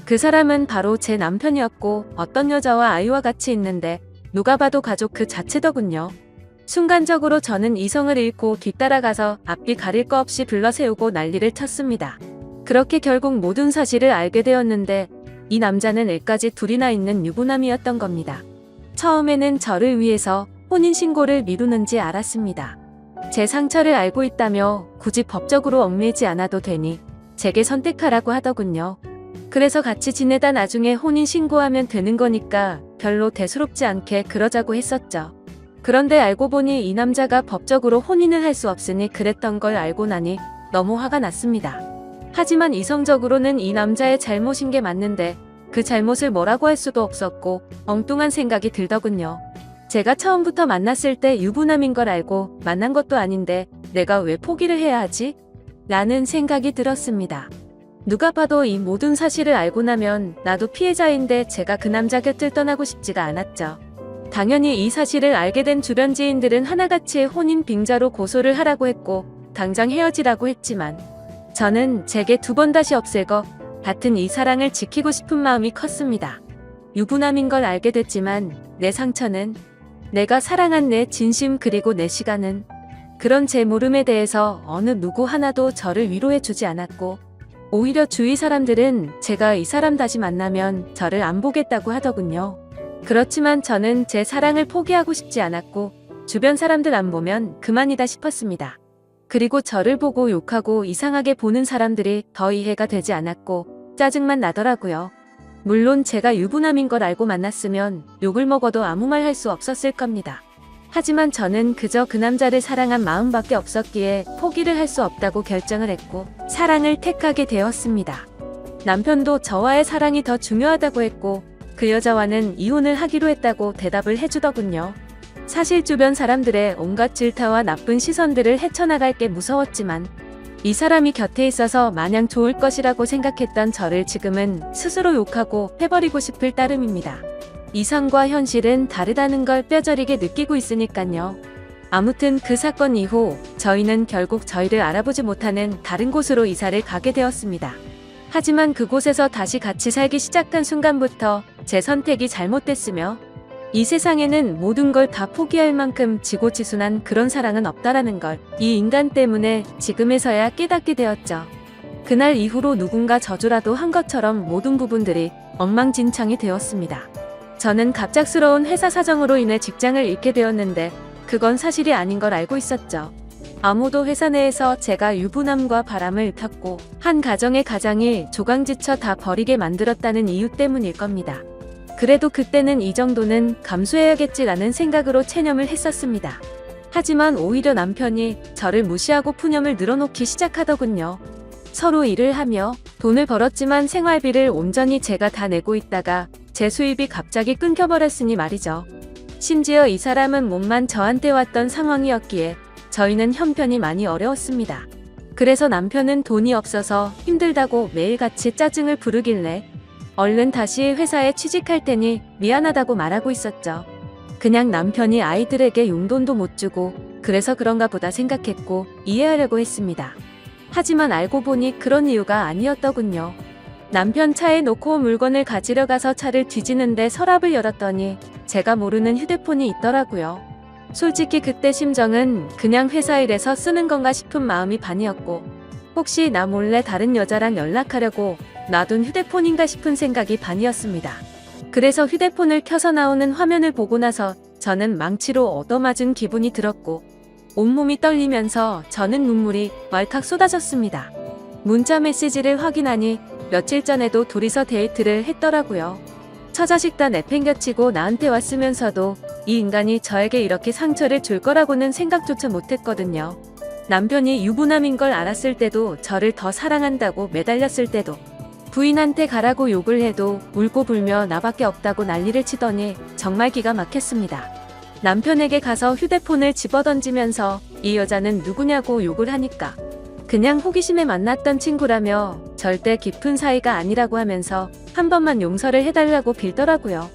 그 사람은 바로 제 남편이었고 어떤 여자와 아이와 같이 있는데 누가 봐도 가족 그 자체더군요. 순간적으로 저는 이성을 잃고 뒤따라가서 앞뒤 가릴 거 없이 불러세우고 난리를 쳤습니다. 그렇게 결국 모든 사실을 알게 되었는데 이 남자는 애까지 둘이나 있는 유부남이었던 겁니다. 처음에는 저를 위해서 혼인신고를 미루는지 알았습니다. 제 상처를 알고 있다며 굳이 법적으로 얽매이지 않아도 되니 제게 선택하라고 하더군요. 그래서 같이 지내다 나중에 혼인신고하면 되는 거니까 별로 대수롭지 않게 그러자고 했었죠. 그런데 알고 보니 이 남자가 법적으로 혼인을 할 수 없으니 그랬던 걸 알고 나니 너무 화가 났습니다. 하지만 이성적으로는 이 남자의 잘못인 게 맞는데 그 잘못을 뭐라고 할 수도 없었고 엉뚱한 생각이 들더군요. 제가 처음부터 만났을 때 유부남인 걸 알고 만난 것도 아닌데 내가 왜 포기를 해야 하지? 라는 생각이 들었습니다. 누가 봐도 이 모든 사실을 알고 나면 나도 피해자인데 제가 그 남자 곁을 떠나고 싶지가 않았죠. 당연히 이 사실을 알게 된 주변 지인들은 하나같이 혼인 빙자로 고소를 하라고 했고 당장 헤어지라고 했지만 저는 제게 두 번 다시 없을 것 같은 이 사랑을 지키고 싶은 마음이 컸습니다. 유부남인 걸 알게 됐지만 내 상처는 내가 사랑한 내 진심 그리고 내 시간은 그런 제 모름에 대해서 어느 누구 하나도 저를 위로해주지 않았고 오히려 주위 사람들은 제가 이 사람 다시 만나면 저를 안 보겠다고 하더군요. 그렇지만 저는 제 사랑을 포기하고 싶지 않았고 주변 사람들 안 보면 그만이다 싶었습니다. 그리고 저를 보고 욕하고 이상하게 보는 사람들이 더 이해가 되지 않았고 짜증만 나더라고요. 물론 제가 유부남인 걸 알고 만났으면 욕을 먹어도 아무 말 할 수 없었을 겁니다. 하지만 저는 그저 그 남자를 사랑한 마음밖에 없었기에 포기를 할 수 없다고 결정을 했고 사랑을 택하게 되었습니다. 남편도 저와의 사랑이 더 중요하다고 했고 그 여자와는 이혼을 하기로 했다고 대답을 해주더군요. 사실 주변 사람들의 온갖 질타와 나쁜 시선들을 헤쳐나갈 게 무서웠지만 이 사람이 곁에 있어서 마냥 좋을 것이라고 생각했던 저를 지금은 스스로 욕하고 해버리고 싶을 따름입니다. 이상과 현실은 다르다는 걸 뼈저리게 느끼고 있으니깐요. 아무튼 그 사건 이후 저희는 결국 저희를 알아보지 못하는 다른 곳으로 이사를 가게 되었습니다. 하지만 그곳에서 다시 같이 살기 시작한 순간부터 제 선택이 잘못됐으며 이 세상에는 모든 걸 다 포기할 만큼 지고지순한 그런 사랑은 없다라는 걸 이 인간 때문에 지금에서야 깨닫게 되었죠. 그날 이후로 누군가 저주라도 한 것처럼 모든 부분들이 엉망진창이 되었습니다. 저는 갑작스러운 회사 사정으로 인해 직장을 잃게 되었는데 그건 사실이 아닌 걸 알고 있었죠. 아무도 회사 내에서 제가 유부남과 바람을 폈고 한 가정의 가장이 조강지쳐 다 버리게 만들었다는 이유 때문일 겁니다. 그래도 그때는 이 정도는 감수해야겠지라는 생각으로 체념을 했었습니다. 하지만 오히려 남편이 저를 무시하고 푸념을 늘어놓기 시작하더군요. 서로 일을 하며 돈을 벌었지만 생활비를 온전히 제가 다 내고 있다가 제 수입이 갑자기 끊겨버렸으니 말이죠. 심지어 이 사람은 몸만 저한테 왔던 상황이었기에 저희는 형편이 많이 어려웠습니다. 그래서 남편은 돈이 없어서 힘들다고 매일같이 짜증을 부르길래 얼른 다시 회사에 취직할 테니 미안하다고 말하고 있었죠. 그냥 남편이 아이들에게 용돈도 못 주고 그래서 그런가 보다 생각했고 이해하려고 했습니다. 하지만 알고 보니 그런 이유가 아니었더군요. 남편 차에 놓고 물건을 가지러 가서 차를 뒤지는데 서랍을 열었더니 제가 모르는 휴대폰이 있더라고요. 솔직히 그때 심정은 그냥 회사 일에서 쓰는 건가 싶은 마음이 반이었고 혹시 나 몰래 다른 여자랑 연락하려고 놔둔 휴대폰인가 싶은 생각이 반이었습니다. 그래서 휴대폰을 켜서 나오는 화면을 보고 나서 저는 망치로 얻어맞은 기분이 들었고 온몸이 떨리면서 저는 눈물이 왈칵 쏟아졌습니다. 문자 메시지를 확인하니 며칠 전에도 둘이서 데이트를 했더라고요. 처자식 다 내팽겨치고 나한테 왔으면서도 이 인간이 저에게 이렇게 상처를 줄 거라고는 생각조차 못했거든요. 남편이 유부남인 걸 알았을 때도 저를 더 사랑한다고 매달렸을 때도 부인한테 가라고 욕을 해도 울고 불며 나밖에 없다고 난리를 치더니 정말 기가 막혔습니다. 남편에게 가서 휴대폰을 집어던지면서 이 여자는 누구냐고 욕을 하니까 그냥 호기심에 만났던 친구라며 절대 깊은 사이가 아니라고 하면서 한 번만 용서를 해달라고 빌더라고요.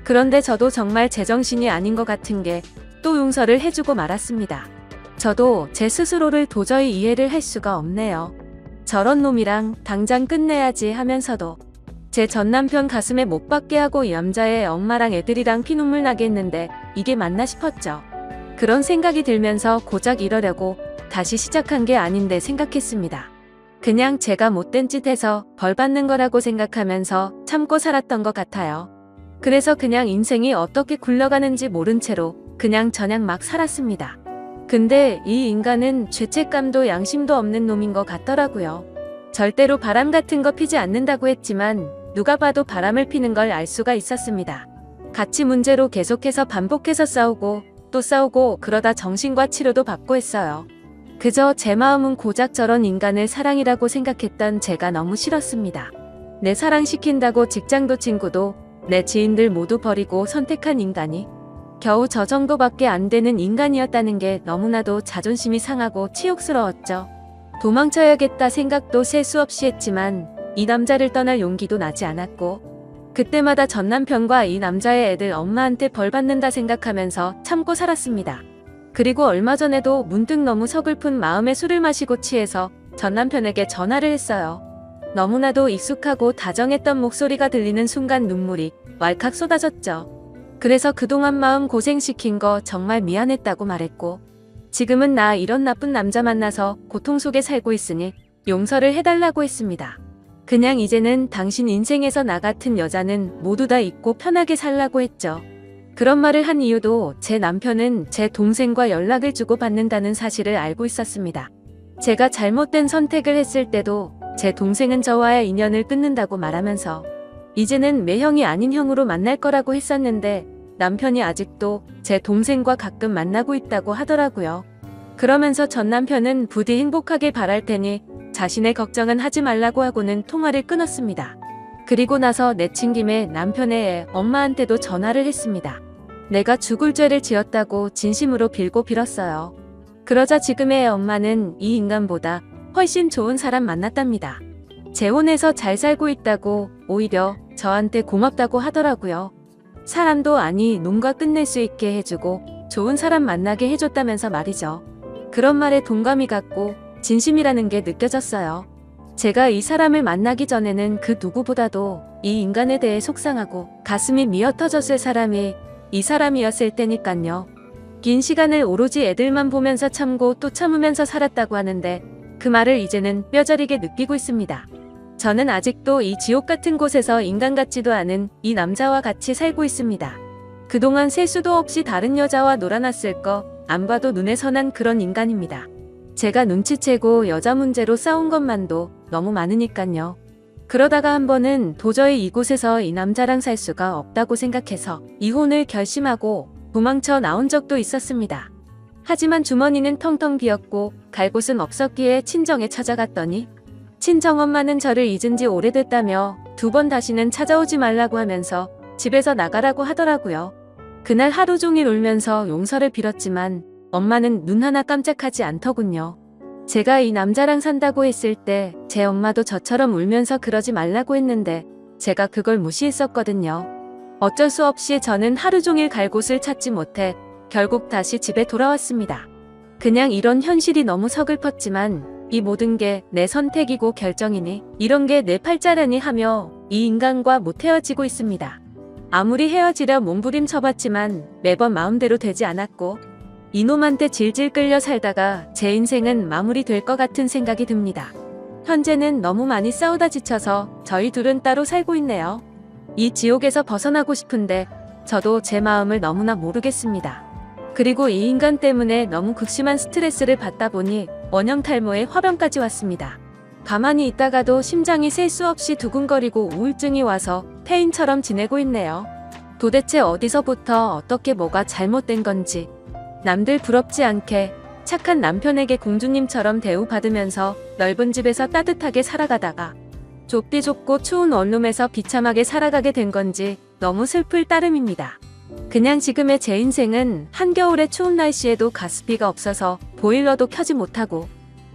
그런데 저도 정말 제정신이 아닌 것 같은 게 또 용서를 해주고 말았습니다. 저도 제 스스로를 도저히 이해를 할 수가 없네요. 저런 놈이랑 당장 끝내야지 하면서도 제 전남편 가슴에 못 박게 하고 이 남자의 엄마랑 애들이랑 피눈물 나게 했는데 이게 맞나 싶었죠. 그런 생각이 들면서 고작 이러려고 다시 시작한 게 아닌데 생각했습니다. 그냥 제가 못된 짓 해서 벌 받는 거라고 생각하면서 참고 살았던 것 같아요. 그래서 그냥 인생이 어떻게 굴러가는지 모른 채로 그냥 막 살았습니다. 근데 이 인간은 죄책감도 양심도 없는 놈인 것 같더라고요. 절대로 바람 같은 거 피지 않는다고 했지만 누가 봐도 바람을 피는 걸 알 수가 있었습니다. 가치 문제로 계속해서 반복해서 싸우고 또 싸우고 그러다 정신과 치료도 받고 했어요. 그저 제 마음은 고작 저런 인간을 사랑이라고 생각했던 제가 너무 싫었습니다. 내 사랑시킨다고 직장도 친구도 내 지인들 모두 버리고 선택한 인간이 겨우 저 정도밖에 안 되는 인간이었다는 게 너무나도 자존심이 상하고 치욕스러웠죠. 도망쳐야겠다 생각도 셀 수 없이 했지만 이 남자를 떠날 용기도 나지 않았고 그때마다 전 남편과 이 남자의 애들 엄마한테 벌 받는다 생각하면서 참고 살았습니다. 그리고 얼마 전에도 문득 너무 서글픈 마음에 술을 마시고 취해서 전 남편에게 전화를 했어요. 너무나도 익숙하고 다정했던 목소리가 들리는 순간 눈물이 왈칵 쏟아졌죠. 그래서 그동안 마음 고생시킨 거 정말 미안했다고 말했고 지금은 나 이런 나쁜 남자 만나서 고통 속에 살고 있으니 용서를 해달라고 했습니다. 그냥 이제는 당신 인생에서 나 같은 여자는 모두 다 잊고 편하게 살라고 했죠. 그런 말을 한 이유도 제 남편은 제 동생과 연락을 주고받는다는 사실을 알고 있었습니다. 제가 잘못된 선택을 했을 때도 제 동생은 저와의 인연을 끊는다고 말하면서 이제는 매형이 아닌 형으로 만날 거라고 했었는데 남편이 아직도 제 동생과 가끔 만나고 있다고 하더라고요. 그러면서 전 남편은 부디 행복하길 바랄 테니 자신의 걱정은 하지 말라고 하고는 통화를 끊었습니다. 그리고 나서 내친 김에 남편의 애 엄마한테도 전화를 했습니다. 내가 죽을 죄를 지었다고 진심으로 빌고 빌었어요. 그러자 지금의 애 엄마는 이 인간보다 훨씬 좋은 사람 만났답니다. 재혼해서 잘 살고 있다고 오히려 저한테 고맙다고 하더라고요. 사람도 아니 농가 끝낼 수 있게 해주고 좋은 사람 만나게 해줬다면서 말이죠. 그런 말에 동감이 갔고 진심이라는 게 느껴졌어요. 제가 이 사람을 만나기 전에는 그 누구보다도 이 인간에 대해 속상하고 가슴이 미어터졌을 사람이 이 사람이었을 때니깐요. 긴 시간을 오로지 애들만 보면서 참고 또 참으면서 살았다고 하는데 그 말을 이제는 뼈저리게 느끼고 있습니다. 저는 아직도 이 지옥 같은 곳에서 인간 같지도 않은 이 남자와 같이 살고 있습니다. 그동안 셀 수도 없이 다른 여자와 놀아놨을 거 안 봐도 눈에 선한 그런 인간입니다. 제가 눈치채고 여자 문제로 싸운 것만도 너무 많으니깐요. 그러다가 한 번은 도저히 이곳에서 이 남자랑 살 수가 없다고 생각해서 이혼을 결심하고 도망쳐 나온 적도 있었습니다. 하지만 주머니는 텅텅 비었고 갈 곳은 없었기에 친정에 찾아갔더니 친정엄마는 저를 잊은 지 오래됐다며 2번 다시는 찾아오지 말라고 하면서 집에서 나가라고 하더라고요. 그날 하루 종일 울면서 용서를 빌었지만 엄마는 눈 하나 깜짝하지 않더군요. 제가 이 남자랑 산다고 했을 때 제 엄마도 저처럼 울면서 그러지 말라고 했는데 제가 그걸 무시했었거든요. 어쩔 수 없이 저는 하루 종일 갈 곳을 찾지 못해 결국 다시 집에 돌아왔습니다. 그냥 이런 현실이 너무 서글펐지만 이 모든 게 내 선택이고 결정이니 이런 게 내 팔자라니 하며 이 인간과 못 헤어지고 있습니다. 아무리 헤어지려 몸부림쳐봤지만 매번 마음대로 되지 않았고 이놈한테 질질 끌려 살다가 제 인생은 마무리될 것 같은 생각이 듭니다. 현재는 너무 많이 싸우다 지쳐서 저희 둘은 따로 살고 있네요. 이 지옥에서 벗어나고 싶은데 저도 제 마음을 너무나 모르겠습니다. 그리고 이 인간 때문에 너무 극심한 스트레스를 받다 보니 원형 탈모에 화병까지 왔습니다. 가만히 있다가도 심장이 셀 수 없이 두근거리고 우울증이 와서 폐인처럼 지내고 있네요. 도대체 어디서부터 어떻게 뭐가 잘못된 건지 남들 부럽지 않게 착한 남편에게 공주님처럼 대우받으면서 넓은 집에서 따뜻하게 살아가다가 좁디 좁고 추운 원룸에서 비참하게 살아가게 된 건지 너무 슬플 따름입니다. 그냥 지금의 제 인생은 한겨울의 추운 날씨에도 가스비가 없어서 보일러도 켜지 못하고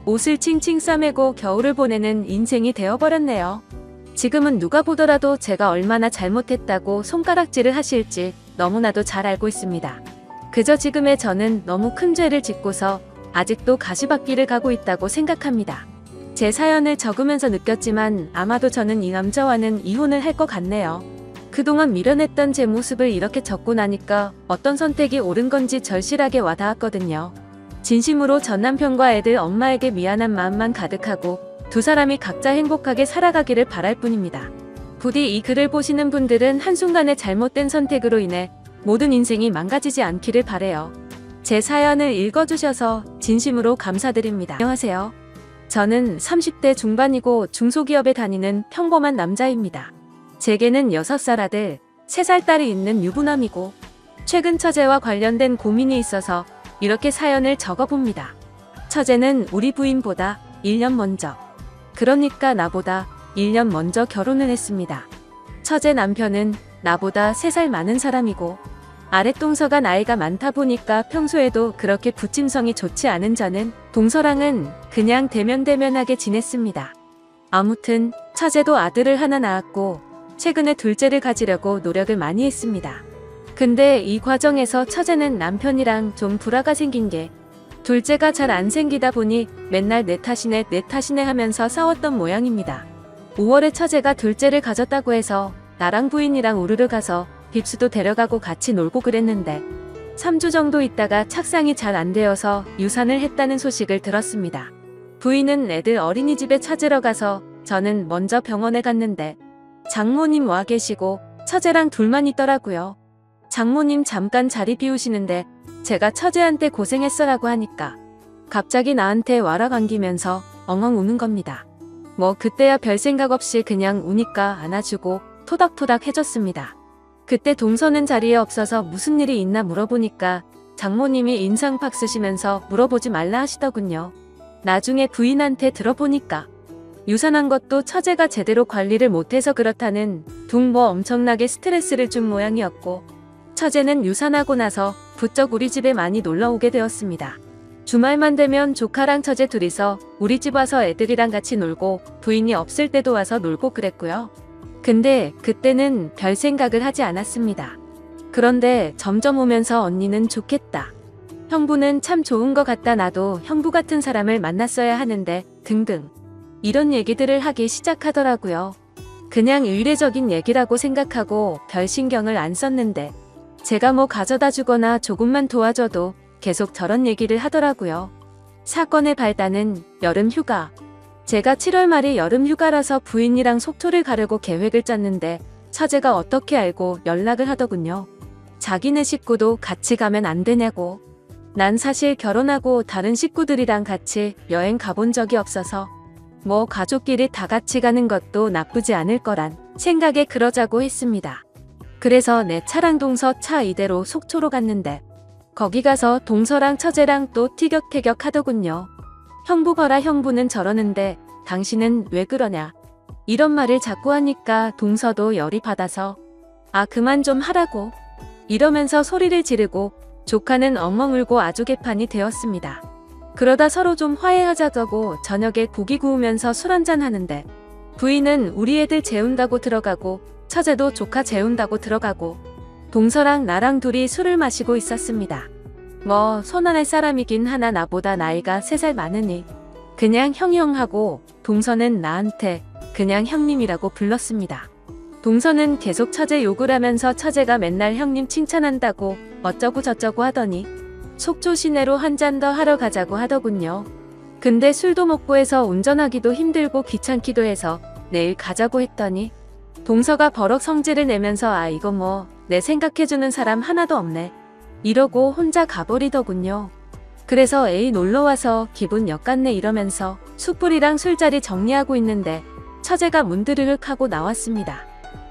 옷을 칭칭 싸매고 겨울을 보내는 인생이 되어버렸네요. 지금은 누가 보더라도 제가 얼마나 잘못했다고 손가락질을 하실지 너무나도 잘 알고 있습니다. 그저 지금의 저는 너무 큰 죄를 짓고서 아직도 가시밭길을 가고 있다고 생각합니다. 제 사연을 적으면서 느꼈지만 아마도 저는 이 남자와는 이혼을 할 것 같네요. 그동안 미련했던 제 모습을 이렇게 적고 나니까 어떤 선택이 옳은 건지 절실하게 와닿았거든요. 진심으로 전 남편과 애들 엄마에게 미안한 마음만 가득하고 두 사람이 각자 행복하게 살아가기를 바랄 뿐입니다. 부디 이 글을 보시는 분들은 한순간의 잘못된 선택으로 인해 모든 인생이 망가지지 않기를 바래요. 제 사연을 읽어주셔서 진심으로 감사드립니다. 안녕하세요. 저는 30대 중반이고 중소기업에 다니는 평범한 남자입니다. 제게는 6살 아들, 3살 딸이 있는 유부남이고 최근 처제와 관련된 고민이 있어서 이렇게 사연을 적어봅니다. 처제는 우리 부인보다 1년 먼저, 그러니까 나보다 1년 먼저 결혼을 했습니다. 처제 남편은 나보다 3살 많은 사람이고 아랫동서가 나이가 많다 보니까 평소에도 그렇게 부침성이 좋지 않은 저는 동서랑은 그냥 대면대면하게 지냈습니다. 아무튼 처제도 아들을 하나 낳았고 최근에 둘째를 가지려고 노력을 많이 했습니다. 근데 이 과정에서 처제는 남편이랑 좀 불화가 생긴 게 둘째가 잘 안 생기다 보니 맨날 내 탓이네 내 탓이네 하면서 싸웠던 모양입니다. 5월에 처제가 둘째를 가졌다고 해서 나랑 부인이랑 우르르 가서 빕스도 데려가고 같이 놀고 그랬는데 3주 정도 있다가 착상이 잘 안 되어서 유산을 했다는 소식을 들었습니다. 부인은 애들 어린이집에 찾으러 가서 저는 먼저 병원에 갔는데 장모님 와 계시고 처제랑 둘만 있더라고요. 장모님 잠깐 자리 비우시는데 제가 처제한테 고생했어라고 하니까 갑자기 나한테 와라 안기면서 엉엉 우는 겁니다. 뭐 그때야 별 생각 없이 그냥 우니까 안아주고 토닥토닥 해줬습니다. 그때 동서는 자리에 없어서 무슨 일이 있나 물어보니까 장모님이 인상팍 쓰시면서 물어보지 말라 하시더군요. 나중에 부인한테 들어보니까 유산한 것도 처제가 제대로 관리를 못해서 그렇다는 둥 뭐 엄청나게 스트레스를 준 모양이었고, 처제는 유산하고 나서 부쩍 우리 집에 많이 놀러오게 되었습니다. 주말만 되면 조카랑 처제 둘이서 우리 집 와서 애들이랑 같이 놀고 부인이 없을 때도 와서 놀고 그랬고요. 근데 그때는 별 생각을 하지 않았습니다. 그런데 점점 오면서 언니는 좋겠다, 형부는 참 좋은 것 같다, 나도 형부 같은 사람을 만났어야 하는데 등등 이런 얘기들을 하기 시작하더라고요. 그냥 의례적인 얘기라고 생각하고 별 신경을 안 썼는데 제가 뭐 가져다 주거나 조금만 도와줘도 계속 저런 얘기를 하더라고요. 사건의 발단은 여름 휴가. 제가 7월 말이 여름 휴가라서 부인이랑 속초를 가려고 계획을 짰는데 처제가 어떻게 알고 연락을 하더군요. 자기네 식구도 같이 가면 안 되냐고. 난 사실 결혼하고 다른 식구들이랑 같이 여행 가본 적이 없어서 뭐 가족끼리 다 같이 가는 것도 나쁘지 않을 거란 생각에 그러자고 했습니다. 그래서 내 차랑 동서 차 이대로 속초로 갔는데 거기 가서 동서랑 처제랑 또 티격태격 하더군요. 형부 봐라, 형부는 저러는데 당신은 왜 그러냐, 이런 말을 자꾸 하니까 동서도 열이 받아서 아 그만 좀 하라고 이러면서 소리를 지르고 조카는 엉엉 울고 아주 개판이 되었습니다. 그러다 서로 좀 화해하자고 저녁에 고기 구우면서 술 한잔 하는데 부인은 우리 애들 재운다고 들어가고 처제도 조카 재운다고 들어가고 동서랑 나랑 둘이 술을 마시고 있었습니다. 뭐 손안할 사람이긴 하나 나보다 나이가 3살 많으니 그냥 형하고 동서는 나한테 그냥 형님이라고 불렀습니다. 동서는 계속 처제 욕을 하면서 처제가 맨날 형님 칭찬한다고 어쩌고 저쩌고 하더니 속초 시내로 한 잔 더 하러 가자고 하더군요. 근데 술도 먹고 해서 운전하기도 힘들고 귀찮기도 해서 내일 가자고 했더니 동서가 버럭 성질을 내면서 아 이거 뭐 내 생각해주는 사람 하나도 없네 이러고 혼자 가버리더군요. 그래서 에이 놀러와서 기분 역같네 이러면서 숯불이랑 술자리 정리하고 있는데 처제가 문드르륵 하고 나왔습니다.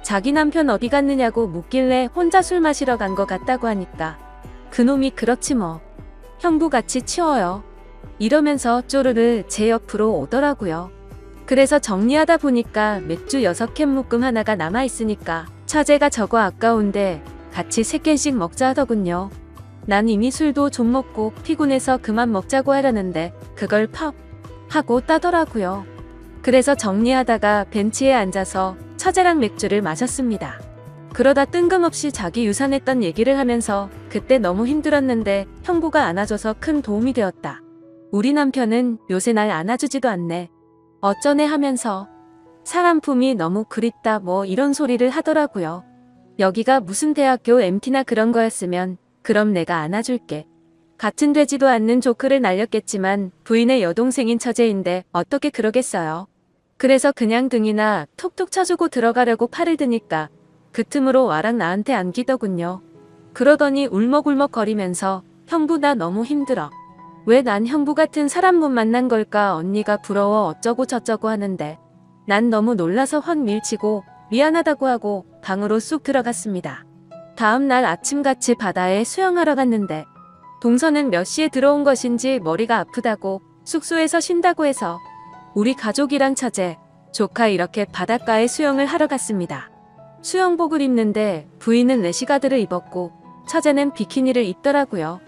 자기 남편 어디 갔느냐고 묻길래 혼자 술 마시러 간 것 같다고 하니까 그놈이 그렇지 뭐 형부 같이 치워요 이러면서 쪼르르 제 옆으로 오더라고요. 그래서 정리하다 보니까 맥주 6캔 묶음 하나가 남아있으니까 처제가 저거 아까운데 같이 3캔씩 먹자 하더군요. 난 이미 술도 좀 먹고 피곤해서 그만 먹자고 하려는데 그걸 팝 하고 따더라고요. 그래서 정리하다가 벤치에 앉아서 처제랑 맥주를 마셨습니다. 그러다 뜬금없이 자기 유산했던 얘기를 하면서 그때 너무 힘들었는데 형부가 안아줘서 큰 도움이 되었다. 우리 남편은 요새 날 안아주지도 않네. 어쩌네 하면서 사람 품이 너무 그립다 뭐 이런 소리를 하더라고요. 여기가 무슨 대학교 MT나 그런 거였으면 그럼 내가 안아줄게. 같은 되지도 않는 조크를 날렸겠지만 부인의 여동생인 처제인데 어떻게 그러겠어요. 그래서 그냥 등이나 톡톡 쳐주고 들어가려고 팔을 드니까 그 틈으로 와랑 나한테 안기더군요. 그러더니 울먹울먹 거리면서 형부 나 너무 힘들어. 왜 난 형부 같은 사람 못 만난 걸까, 언니가 부러워 어쩌고 저쩌고 하는데 난 너무 놀라서 확 밀치고 미안하다고 하고 방으로 쑥 들어갔습니다. 다음 날 아침같이 바다에 수영하러 갔는데 동서는 몇 시에 들어온 것인지 머리가 아프다고 숙소에서 쉰다고 해서 우리 가족이랑 처제, 조카 이렇게 바닷가에 수영을 하러 갔습니다. 수영복을 입는데 부인은 레시가드를 입었고 처제는 비키니를 입더라고요.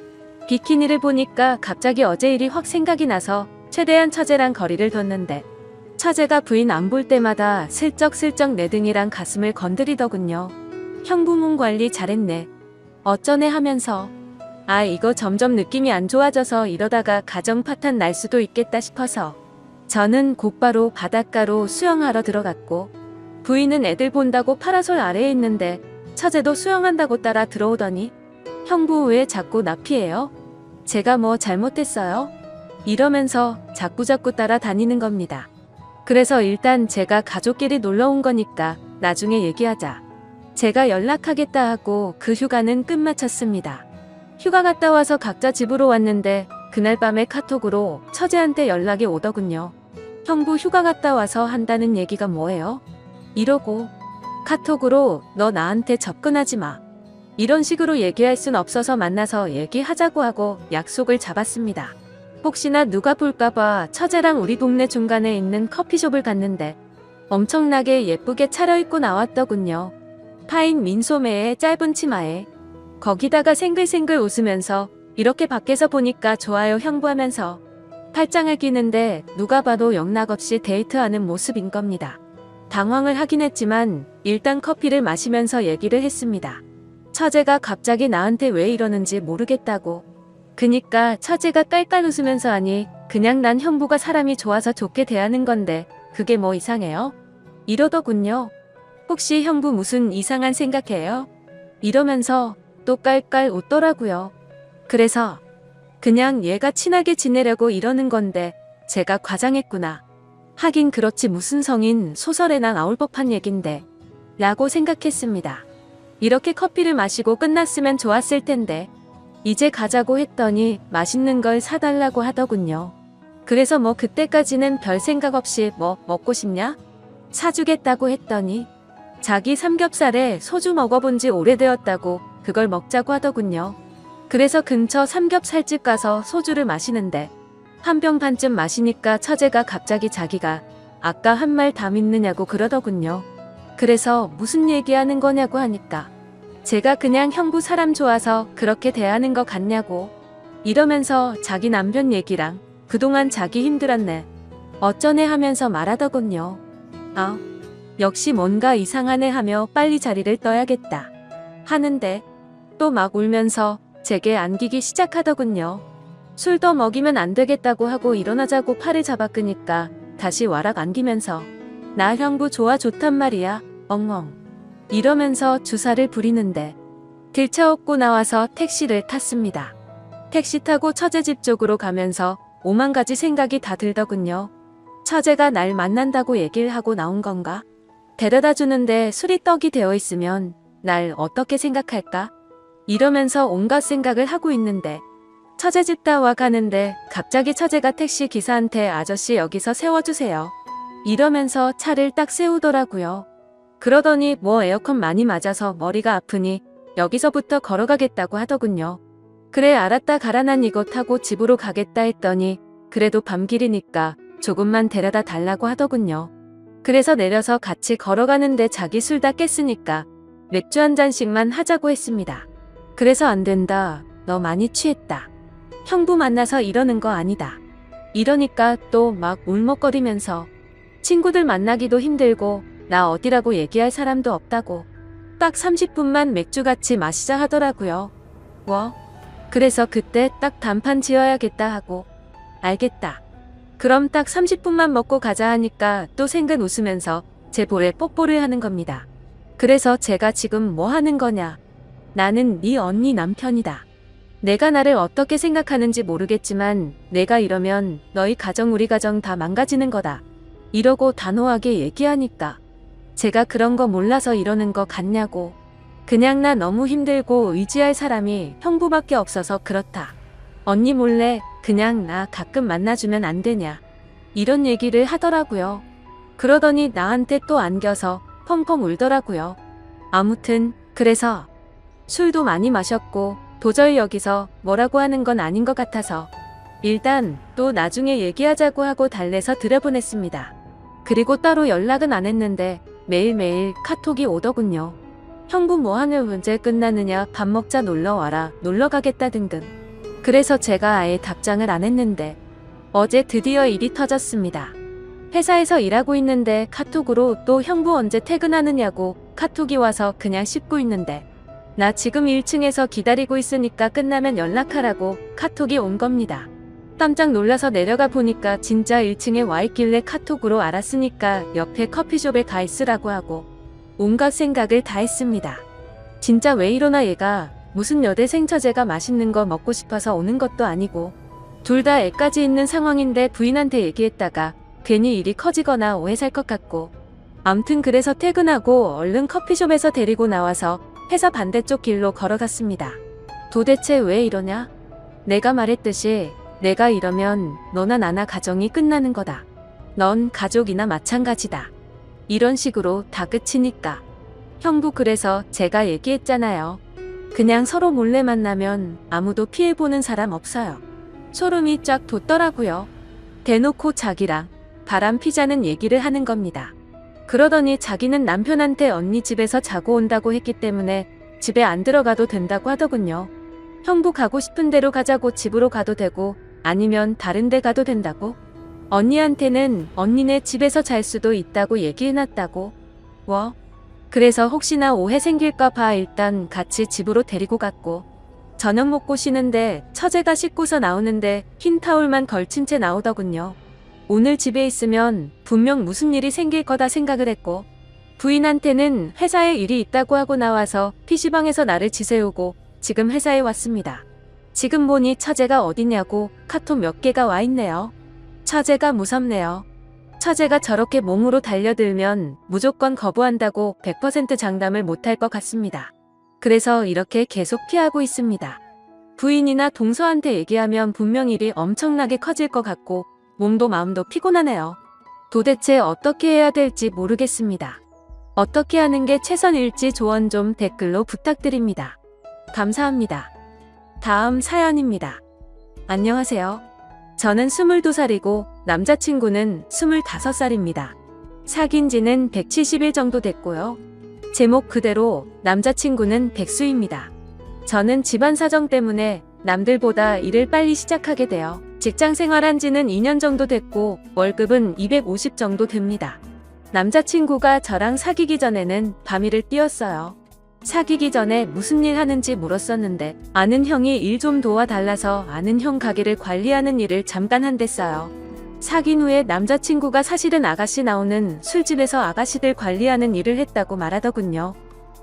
비키니를 보니까 갑자기 어제 일이 확 생각이 나서 최대한 처제랑 거리를 뒀는데 처제가 부인 안 볼 때마다 슬쩍슬쩍 내 등이랑 가슴을 건드리더군요. 형부 몸 관리 잘했네. 어쩌네 하면서 아 이거 점점 느낌이 안 좋아져서 이러다가 가정 파탄 날 수도 있겠다 싶어서 저는 곧바로 바닷가로 수영하러 들어갔고 부인은 애들 본다고 파라솔 아래에 있는데 처제도 수영한다고 따라 들어오더니 형부 왜 자꾸 나 피해요? 제가 뭐 잘못했어요? 이러면서 자꾸자꾸 따라다니는 겁니다. 그래서 일단 제가 가족끼리 놀러 온 거니까 나중에 얘기하자. 제가 연락하겠다 하고 그 휴가는 끝마쳤습니다. 휴가 갔다 와서 각자 집으로 왔는데 그날 밤에 카톡으로 처제한테 연락이 오더군요. 형부 휴가 갔다 와서 한다는 얘기가 뭐예요? 이러고 카톡으로 너 나한테 접근하지 마. 이런 식으로 얘기할 순 없어서 만나서 얘기하자고 하고 약속을 잡았습니다. 혹시나 누가 볼까봐 처제랑 우리 동네 중간에 있는 커피숍을 갔는데 엄청나게 예쁘게 차려입고 나왔더군요. 파인 민소매에 짧은 치마에 거기다가 생글생글 웃으면서 이렇게 밖에서 보니까 좋아요 형부하면서 팔짱을 끼는데 누가 봐도 영락없이 데이트하는 모습인 겁니다. 당황을 하긴 했지만 일단 커피를 마시면서 얘기를 했습니다. 처제가 갑자기 나한테 왜 이러는지 모르겠다고. 그니까 처제가 깔깔 웃으면서 하니 그냥 난 형부가 사람이 좋아서 좋게 대하는 건데 그게 뭐 이상해요? 이러더군요. 혹시 형부 무슨 이상한 생각해요? 이러면서 또 깔깔 웃더라고요. 그래서 그냥 얘가 친하게 지내려고 이러는 건데 제가 과장했구나. 하긴 그렇지 무슨 성인 소설에나 나올 법한 얘긴데 라고 생각했습니다. 이렇게 커피를 마시고 끝났으면 좋았을 텐데 이제 가자고 했더니 맛있는 걸 사달라고 하더군요. 그래서 뭐 그때까지는 별 생각 없이 뭐 먹고 싶냐? 사주겠다고 했더니 자기 삼겹살에 소주 먹어본 지 오래되었다고 그걸 먹자고 하더군요. 그래서 근처 삼겹살집 가서 소주를 마시는데 한 병 반쯤 마시니까 처제가 갑자기 자기가 아까 한 말 다 믿느냐고 그러더군요. 그래서 무슨 얘기하는 거냐고 하니까 제가 그냥 형부 사람 좋아서 그렇게 대하는 거 같냐고 이러면서 자기 남편 얘기랑 그동안 자기 힘들었네 어쩌네 하면서 말하더군요. 아, 역시 뭔가 이상하네 하며 빨리 자리를 떠야겠다 하는데 또 막 울면서 제게 안기기 시작하더군요. 술 더 먹이면 안 되겠다고 하고 일어나자고 팔을 잡아 끄니까 다시 와락 안기면서 나 형부 좋아 좋단 말이야 엉엉 이러면서 주사를 부리는데 들쳐업고 나와서 택시를 탔습니다. 택시 타고 처제 집 쪽으로 가면서 오만 가지 생각이 다 들더군요. 처제가 날 만난다고 얘기를 하고 나온 건가? 데려다 주는데 술이 떡이 되어 있으면 날 어떻게 생각할까? 이러면서 온갖 생각을 하고 있는데 처제 집 다 와 가는데 갑자기 처제가 택시 기사한테 아저씨 여기서 세워주세요. 이러면서 차를 딱 세우더라고요. 그러더니 뭐 에어컨 많이 맞아서 머리가 아프니 여기서부터 걸어가겠다고 하더군요. 그래 알았다 가라 난 이거 타고 집으로 가겠다 했더니 그래도 밤길이니까 조금만 데려다 달라고 하더군요. 그래서 내려서 같이 걸어가는데 자기 술 다 깼으니까 맥주 한 잔씩만 하자고 했습니다. 그래서 안 된다. 너 많이 취했다. 형부 만나서 이러는 거 아니다. 이러니까 또 막 울먹거리면서 친구들 만나기도 힘들고 나 어디라고 얘기할 사람도 없다고 딱 30분만 맥주 같이 마시자 하더라고요. 뭐? 그래서 그때 딱 단판 지어야겠다 하고 알겠다. 그럼 딱 30분만 먹고 가자 하니까 또 생근 웃으면서 제 볼에 뽀뽀를 하는 겁니다. 그래서 제가 지금 뭐 하는 거냐? 나는 네 언니 남편이다. 내가 나를 어떻게 생각하는지 모르겠지만 내가 이러면 너희 가정 우리 가정 다 망가지는 거다. 이러고 단호하게 얘기하니까 제가 그런 거 몰라서 이러는 거 같냐고. 그냥 나 너무 힘들고 의지할 사람이 형부밖에 없어서 그렇다. 언니 몰래 그냥 나 가끔 만나주면 안 되냐. 이런 얘기를 하더라고요. 그러더니 나한테 또 안겨서 펑펑 울더라고요. 아무튼 그래서 술도 많이 마셨고 도저히 여기서 뭐라고 하는 건 아닌 것 같아서 일단 또 나중에 얘기하자고 하고 달래서 들여보냈습니다. 그리고 따로 연락은 안 했는데 매일매일 카톡이 오더군요. 형부 뭐하는 문제 끝나느냐 밥 먹자 놀러와라 놀러 가겠다 등등. 그래서 제가 아예 답장을 안 했는데 어제 드디어 일이 터졌습니다. 회사에서 일하고 있는데 카톡으로 또 형부 언제 퇴근하느냐고 카톡이 와서 그냥 씹고 있는데 나 지금 1층에서 기다리고 있으니까 끝나면 연락하라고 카톡이 온 겁니다. 깜짝 놀라서 내려가 보니까 진짜 1층에 와 있길래 카톡으로 알았으니까 옆에 커피숍에 가 있으라고 하고 온갖 생각을 다 했습니다. 진짜 왜 이러나 얘가 무슨 여대생 처제가 맛있는 거 먹고 싶어서 오는 것도 아니고 둘 다 애까지 있는 상황인데 부인한테 얘기했다가 괜히 일이 커지거나 오해 살 것 같고. 암튼 그래서 퇴근하고 얼른 커피숍에서 데리고 나와서 회사 반대쪽 길로 걸어갔습니다. 도대체 왜 이러냐? 내가 말했듯이 내가 이러면 너나 나나 가정이 끝나는 거다. 넌 가족이나 마찬가지다. 이런 식으로 다 끝이니까. 형부 그래서 제가 얘기했잖아요. 그냥 서로 몰래 만나면 아무도 피해보는 사람 없어요. 소름이 쫙 돋더라고요. 대놓고 자기랑 바람 피자는 얘기를 하는 겁니다. 그러더니 자기는 남편한테 언니 집에서 자고 온다고 했기 때문에 집에 안 들어가도 된다고 하더군요. 형부 가고 싶은 대로 가자고 집으로 가도 되고 아니면 다른 데 가도 된다고. 언니한테는 언니네 집에서 잘 수도 있다고 얘기해놨다고. 그래서 혹시나 오해 생길까 봐 일단 같이 집으로 데리고 갔고 저녁 먹고 쉬는데 처제가 씻고서 나오는데 흰 타올만 걸친 채 나오더군요. 오늘 집에 있으면 분명 무슨 일이 생길 거다 생각을 했고 부인한테는 회사에 일이 있다고 하고 나와서 PC방에서 나를 지새우고 지금 회사에 왔습니다. 지금 보니 처제가 어디냐고 카톡 몇 개가 와 있네요. 처제가 무섭네요. 처제가 저렇게 몸으로 달려들면 무조건 거부한다고 100% 장담을 못할 것 같습니다. 그래서 이렇게 계속 피하고 있습니다. 부인이나 동서한테 얘기하면 분명 일이 엄청나게 커질 것 같고 몸도 마음도 피곤하네요. 도대체 어떻게 해야 될지 모르겠습니다. 어떻게 하는 게 최선일지 조언 좀 댓글로 부탁드립니다. 감사합니다. 다음 사연입니다. 안녕하세요. 저는 22살이고 남자친구는 25살입니다. 사귄 지는 170일 정도 됐고요. 제목 그대로 남자친구는 백수입니다. 저는 집안 사정 때문에 남들보다 일을 빨리 시작하게 되어 직장 생활한 지는 2년 정도 됐고 월급은 250 정도 됩니다. 남자친구가 저랑 사귀기 전에는 밤일을 뛰었어요. 사귀기 전에 무슨 일 하는지 물었었는데 아는 형이 일 좀 도와달라서 아는 형 가게를 관리하는 일을 잠깐 한댔어요. 사귄 후에 남자친구가 사실은 아가씨 나오는 술집에서 아가씨들 관리하는 일을 했다고 말하더군요.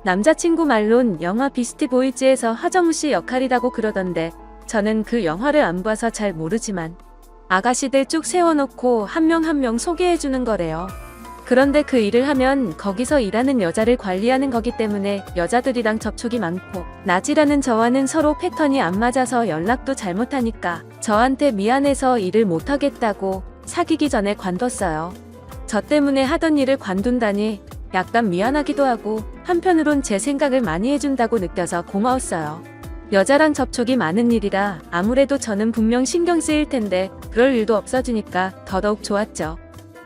남자친구 말론 영화 비스티 보이즈에서 하정우씨 역할이라고 그러던데 저는 그 영화를 안 봐서 잘 모르지만 아가씨들 쭉 세워놓고 한 명 한 명 소개해주는 거래요. 그런데 그 일을 하면 거기서 일하는 여자를 관리하는 거기 때문에 여자들이랑 접촉이 많고 낮이라는 저와는 서로 패턴이 안 맞아서 연락도 잘못하니까 저한테 미안해서 일을 못하겠다고 사귀기 전에 관뒀어요. 저 때문에 하던 일을 관둔다니 약간 미안하기도 하고 한편으론 제 생각을 많이 해준다고 느껴서 고마웠어요. 여자랑 접촉이 많은 일이라 아무래도 저는 분명 신경 쓰일 텐데 그럴 일도 없어지니까 더더욱 좋았죠.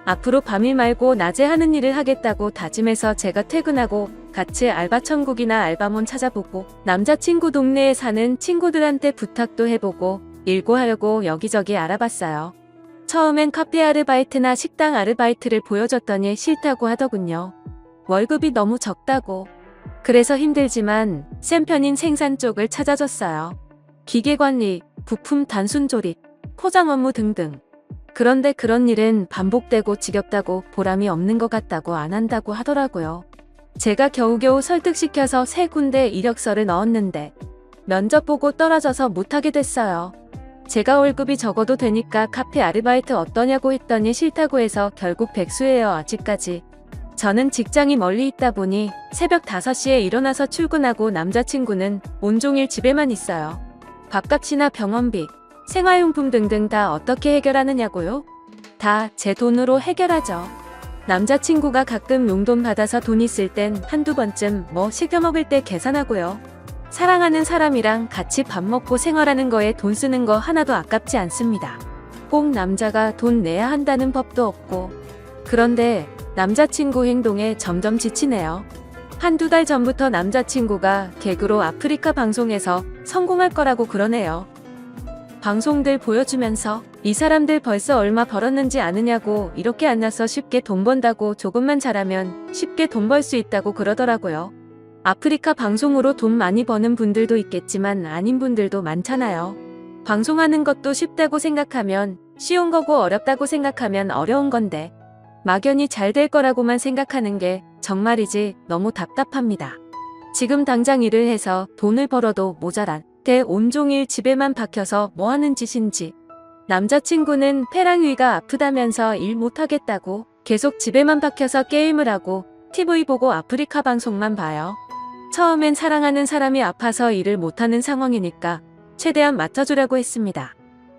앞으로 밤일 말고 낮에 하는 일을 하겠다고 다짐해서 제가 퇴근하고 같이 알바 천국이나 알바몬 찾아보고 남자친구 동네에 사는 친구들한테 부탁도 해보고 일고하려고 여기저기 알아봤어요. 처음엔 카페 아르바이트나 식당 아르바이트를 보여줬더니 싫다고 하더군요. 월급이 너무 적다고. 그래서 힘들지만 센 편인 생산 쪽을 찾아줬어요. 기계관리, 부품 단순 조립, 포장 업무 등등. 그런데 그런 일은 반복되고 지겹다고 보람이 없는 것 같다고 안 한다고 하더라고요. 제가 겨우겨우 설득시켜서 3군데 이력서를 넣었는데 면접 보고 떨어져서 못하게 됐어요. 제가 월급이 적어도 되니까 카페 아르바이트 어떠냐고 했더니 싫다고 해서 결국 백수예요. 아직까지. 저는 직장이 멀리 있다 보니 새벽 5시에 일어나서 출근하고 남자친구는 온종일 집에만 있어요. 밥값이나 병원비, 생활용품 등등 다 어떻게 해결하느냐고요? 다 제 돈으로 해결하죠. 남자친구가 가끔 용돈 받아서 돈 있을 땐 한두 번쯤 뭐 시켜 먹을 때 계산하고요. 사랑하는 사람이랑 같이 밥 먹고 생활하는 거에 돈 쓰는 거 하나도 아깝지 않습니다. 꼭 남자가 돈 내야 한다는 법도 없고. 그런데 남자친구 행동에 점점 지치네요. 한두 달 전부터 남자친구가 개그로 아프리카 방송에서 성공할 거라고 그러네요. 방송들 보여주면서 이 사람들 벌써 얼마 벌었는지 아느냐고 이렇게 안 나서 쉽게 돈 번다고 조금만 잘하면 쉽게 돈 벌 수 있다고 그러더라고요. 아프리카 방송으로 돈 많이 버는 분들도 있겠지만 아닌 분들도 많잖아요. 방송하는 것도 쉽다고 생각하면 쉬운 거고 어렵다고 생각하면 어려운 건데 막연히 잘 될 거라고만 생각하는 게 정말이지 너무 답답합니다. 지금 당장 일을 해서 돈을 벌어도 모자란 대 온종일 집에만 박혀서 뭐 하는 짓인지 남자친구는 폐랑 위가 아프다면서 일 못하겠다고 계속 집에만 박혀서 게임을 하고 TV 보고 아프리카 방송만 봐요. 처음엔 사랑하는 사람이 아파서 일을 못하는 상황이니까 최대한 맞춰주려고 했습니다.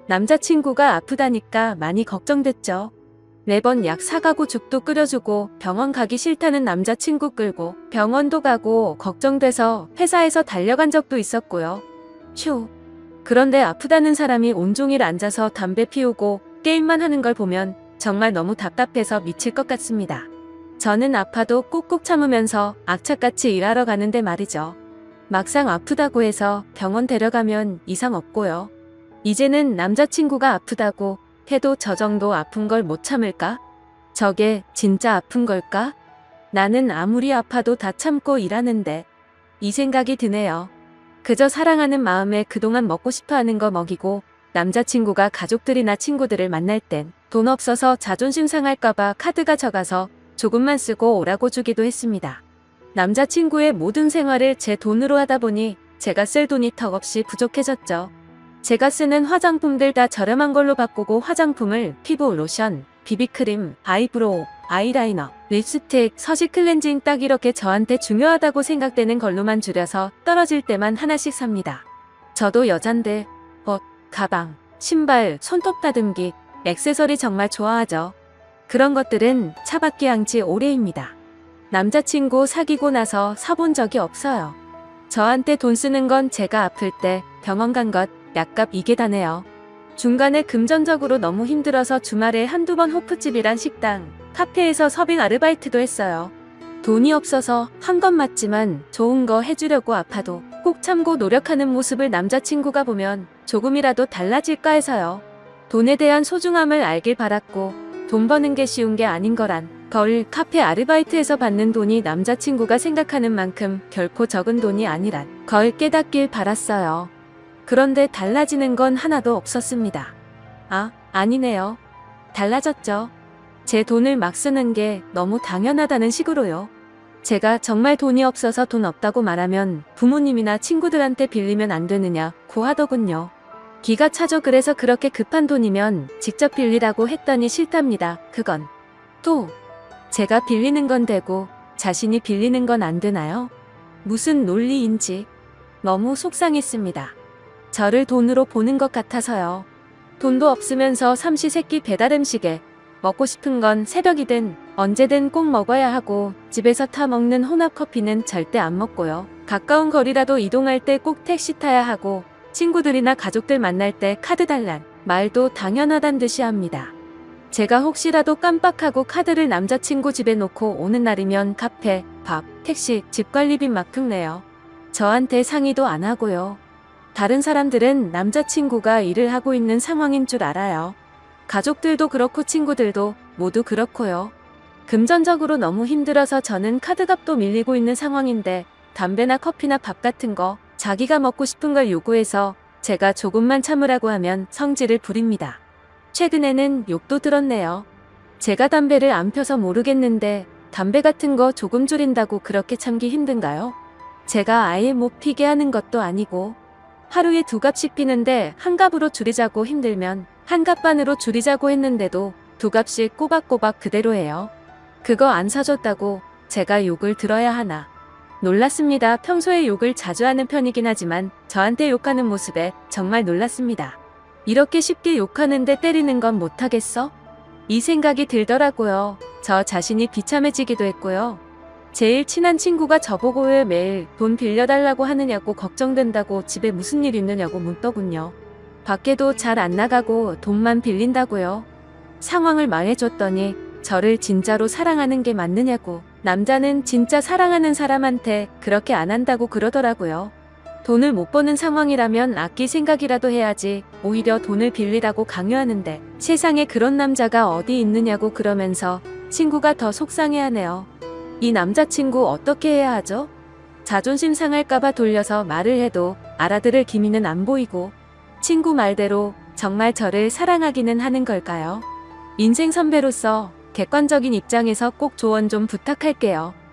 남자친구가 아프다니까 많이 걱정됐죠. 매번 약 사가고 죽도 끓여주고 병원 가기 싫다는 남자친구 끌고 병원도 가고 걱정돼서 회사에서 달려간 적도 있었고요. 휴. 그런데 아프다는 사람이 온종일 앉아서 담배 피우고 게임만 하는 걸 보면 정말 너무 답답해서 미칠 것 같습니다. 저는 아파도 꾹꾹 참으면서 악착같이 일하러 가는데 말이죠. 막상 아프다고 해서 병원 데려가면 이상 없고요. 이제는 남자친구가 아프다고 해도 저 정도 아픈 걸 못 참을까? 저게 진짜 아픈 걸까? 나는 아무리 아파도 다 참고 일하는데 이 생각이 드네요. 그저 사랑하는 마음에 그동안 먹고 싶어하는 거 먹이고 남자친구가 가족들이나 친구들을 만날 땐 돈 없어서 자존심 상할까봐 카드가 적어서 조금만 쓰고 오라고 주기도 했습니다. 남자친구의 모든 생활을 제 돈으로 하다 보니 제가 쓸 돈이 턱없이 부족해졌죠. 제가 쓰는 화장품들 다 저렴한 걸로 바꾸고 화장품을 피부 로션, 비비크림, 아이브로우, 아이라이너, 립스틱, 서식 클렌징 딱 이렇게 저한테 중요하다고 생각되는 걸로만 줄여서 떨어질 때만 하나씩 삽니다. 저도 여잔데 옷, 가방, 신발, 손톱 다듬기, 액세서리 정말 좋아하죠. 그런 것들은 차박기 한지 오래입니다. 남자친구 사귀고 나서 사본 적이 없어요. 저한테 돈 쓰는 건 제가 아플 때 병원 간 것, 약값 이게 다네요. 중간에 금전적으로 너무 힘들어서 주말에 한두 번 호프집이란 식당, 카페에서 서빙 아르바이트도 했어요. 돈이 없어서 한 건 맞지만 좋은 거 해주려고 아파도 꼭 참고 노력하는 모습을 남자친구가 보면 조금이라도 달라질까 해서요. 돈에 대한 소중함을 알길 바랐고 돈 버는 게 쉬운 게 아닌 거란 걸 카페 아르바이트에서 받는 돈이 남자친구가 생각하는 만큼 결코 적은 돈이 아니란 걸 깨닫길 바랐어요. 그런데 달라지는 건 하나도 없었습니다. 아니네요. 달라졌죠. 제 돈을 막 쓰는 게 너무 당연하다는 식으로요. 제가 정말 돈이 없어서 돈 없다고 말하면 부모님이나 친구들한테 빌리면 안 되느냐고 하더군요. 기가 차죠. 그래서 그렇게 급한 돈이면 직접 빌리라고 했더니 싫답니다. 그건 또 제가 빌리는 건 되고 자신이 빌리는 건 안 되나요? 무슨 논리인지 너무 속상했습니다. 저를 돈으로 보는 것 같아서요. 돈도 없으면서 삼시세끼 배달음식에 먹고 싶은 건 새벽이든 언제든 꼭 먹어야 하고 집에서 타 먹는 혼합커피는 절대 안 먹고요. 가까운 거리라도 이동할 때 꼭 택시 타야 하고 친구들이나 가족들 만날 때 카드 달란 말도 당연하단 듯이 합니다. 제가 혹시라도 깜빡하고 카드를 남자친구 집에 놓고 오는 날이면 카페, 밥, 택시, 집 관리비 만큼 내요. 저한테 상의도 안 하고요. 다른 사람들은 남자친구가 일을 하고 있는 상황인 줄 알아요. 가족들도 그렇고 친구들도 모두 그렇고요. 금전적으로 너무 힘들어서 저는 카드값도 밀리고 있는 상황인데 담배나 커피나 밥 같은 거 자기가 먹고 싶은 걸 요구해서 제가 조금만 참으라고 하면 성질을 부립니다. 최근에는 욕도 들었네요. 제가 담배를 안 펴서 모르겠는데 담배 같은 거 조금 줄인다고 그렇게 참기 힘든가요? 제가 아예 못 피게 하는 것도 아니고 하루에 2갑씩 피는데 한 갑으로 줄이자고 힘들면 한 갑 반으로 줄이자고 했는데도 2갑씩 꼬박꼬박 그대로 해요. 그거 안 사줬다고 제가 욕을 들어야 하나. 놀랐습니다. 평소에 욕을 자주 하는 편이긴 하지만 저한테 욕하는 모습에 정말 놀랐습니다. 이렇게 쉽게 욕하는데 때리는 건 못하겠어? 이 생각이 들더라고요. 저 자신이 비참해지기도 했고요. 제일 친한 친구가 저보고 왜 매일 돈 빌려달라고 하느냐고 걱정된다고 집에 무슨 일 있느냐고 묻더군요. 밖에도 잘 안 나가고 돈만 빌린다고요. 상황을 말해줬더니 저를 진짜로 사랑하는 게 맞느냐고, 남자는 진짜 사랑하는 사람한테 그렇게 안 한다고 그러더라고요. 돈을 못 버는 상황이라면 아낄 생각이라도 해야지 오히려 돈을 빌리라고 강요하는데 세상에 그런 남자가 어디 있느냐고 그러면서 친구가 더 속상해하네요. 이 남자친구 어떻게 해야 하죠? 자존심 상할까봐 돌려서 말을 해도 알아들을 기미는 안 보이고 친구 말대로 정말 저를 사랑하기는 하는 걸까요? 인생 선배로서 객관적인 입장에서 꼭 조언 좀 부탁할게요.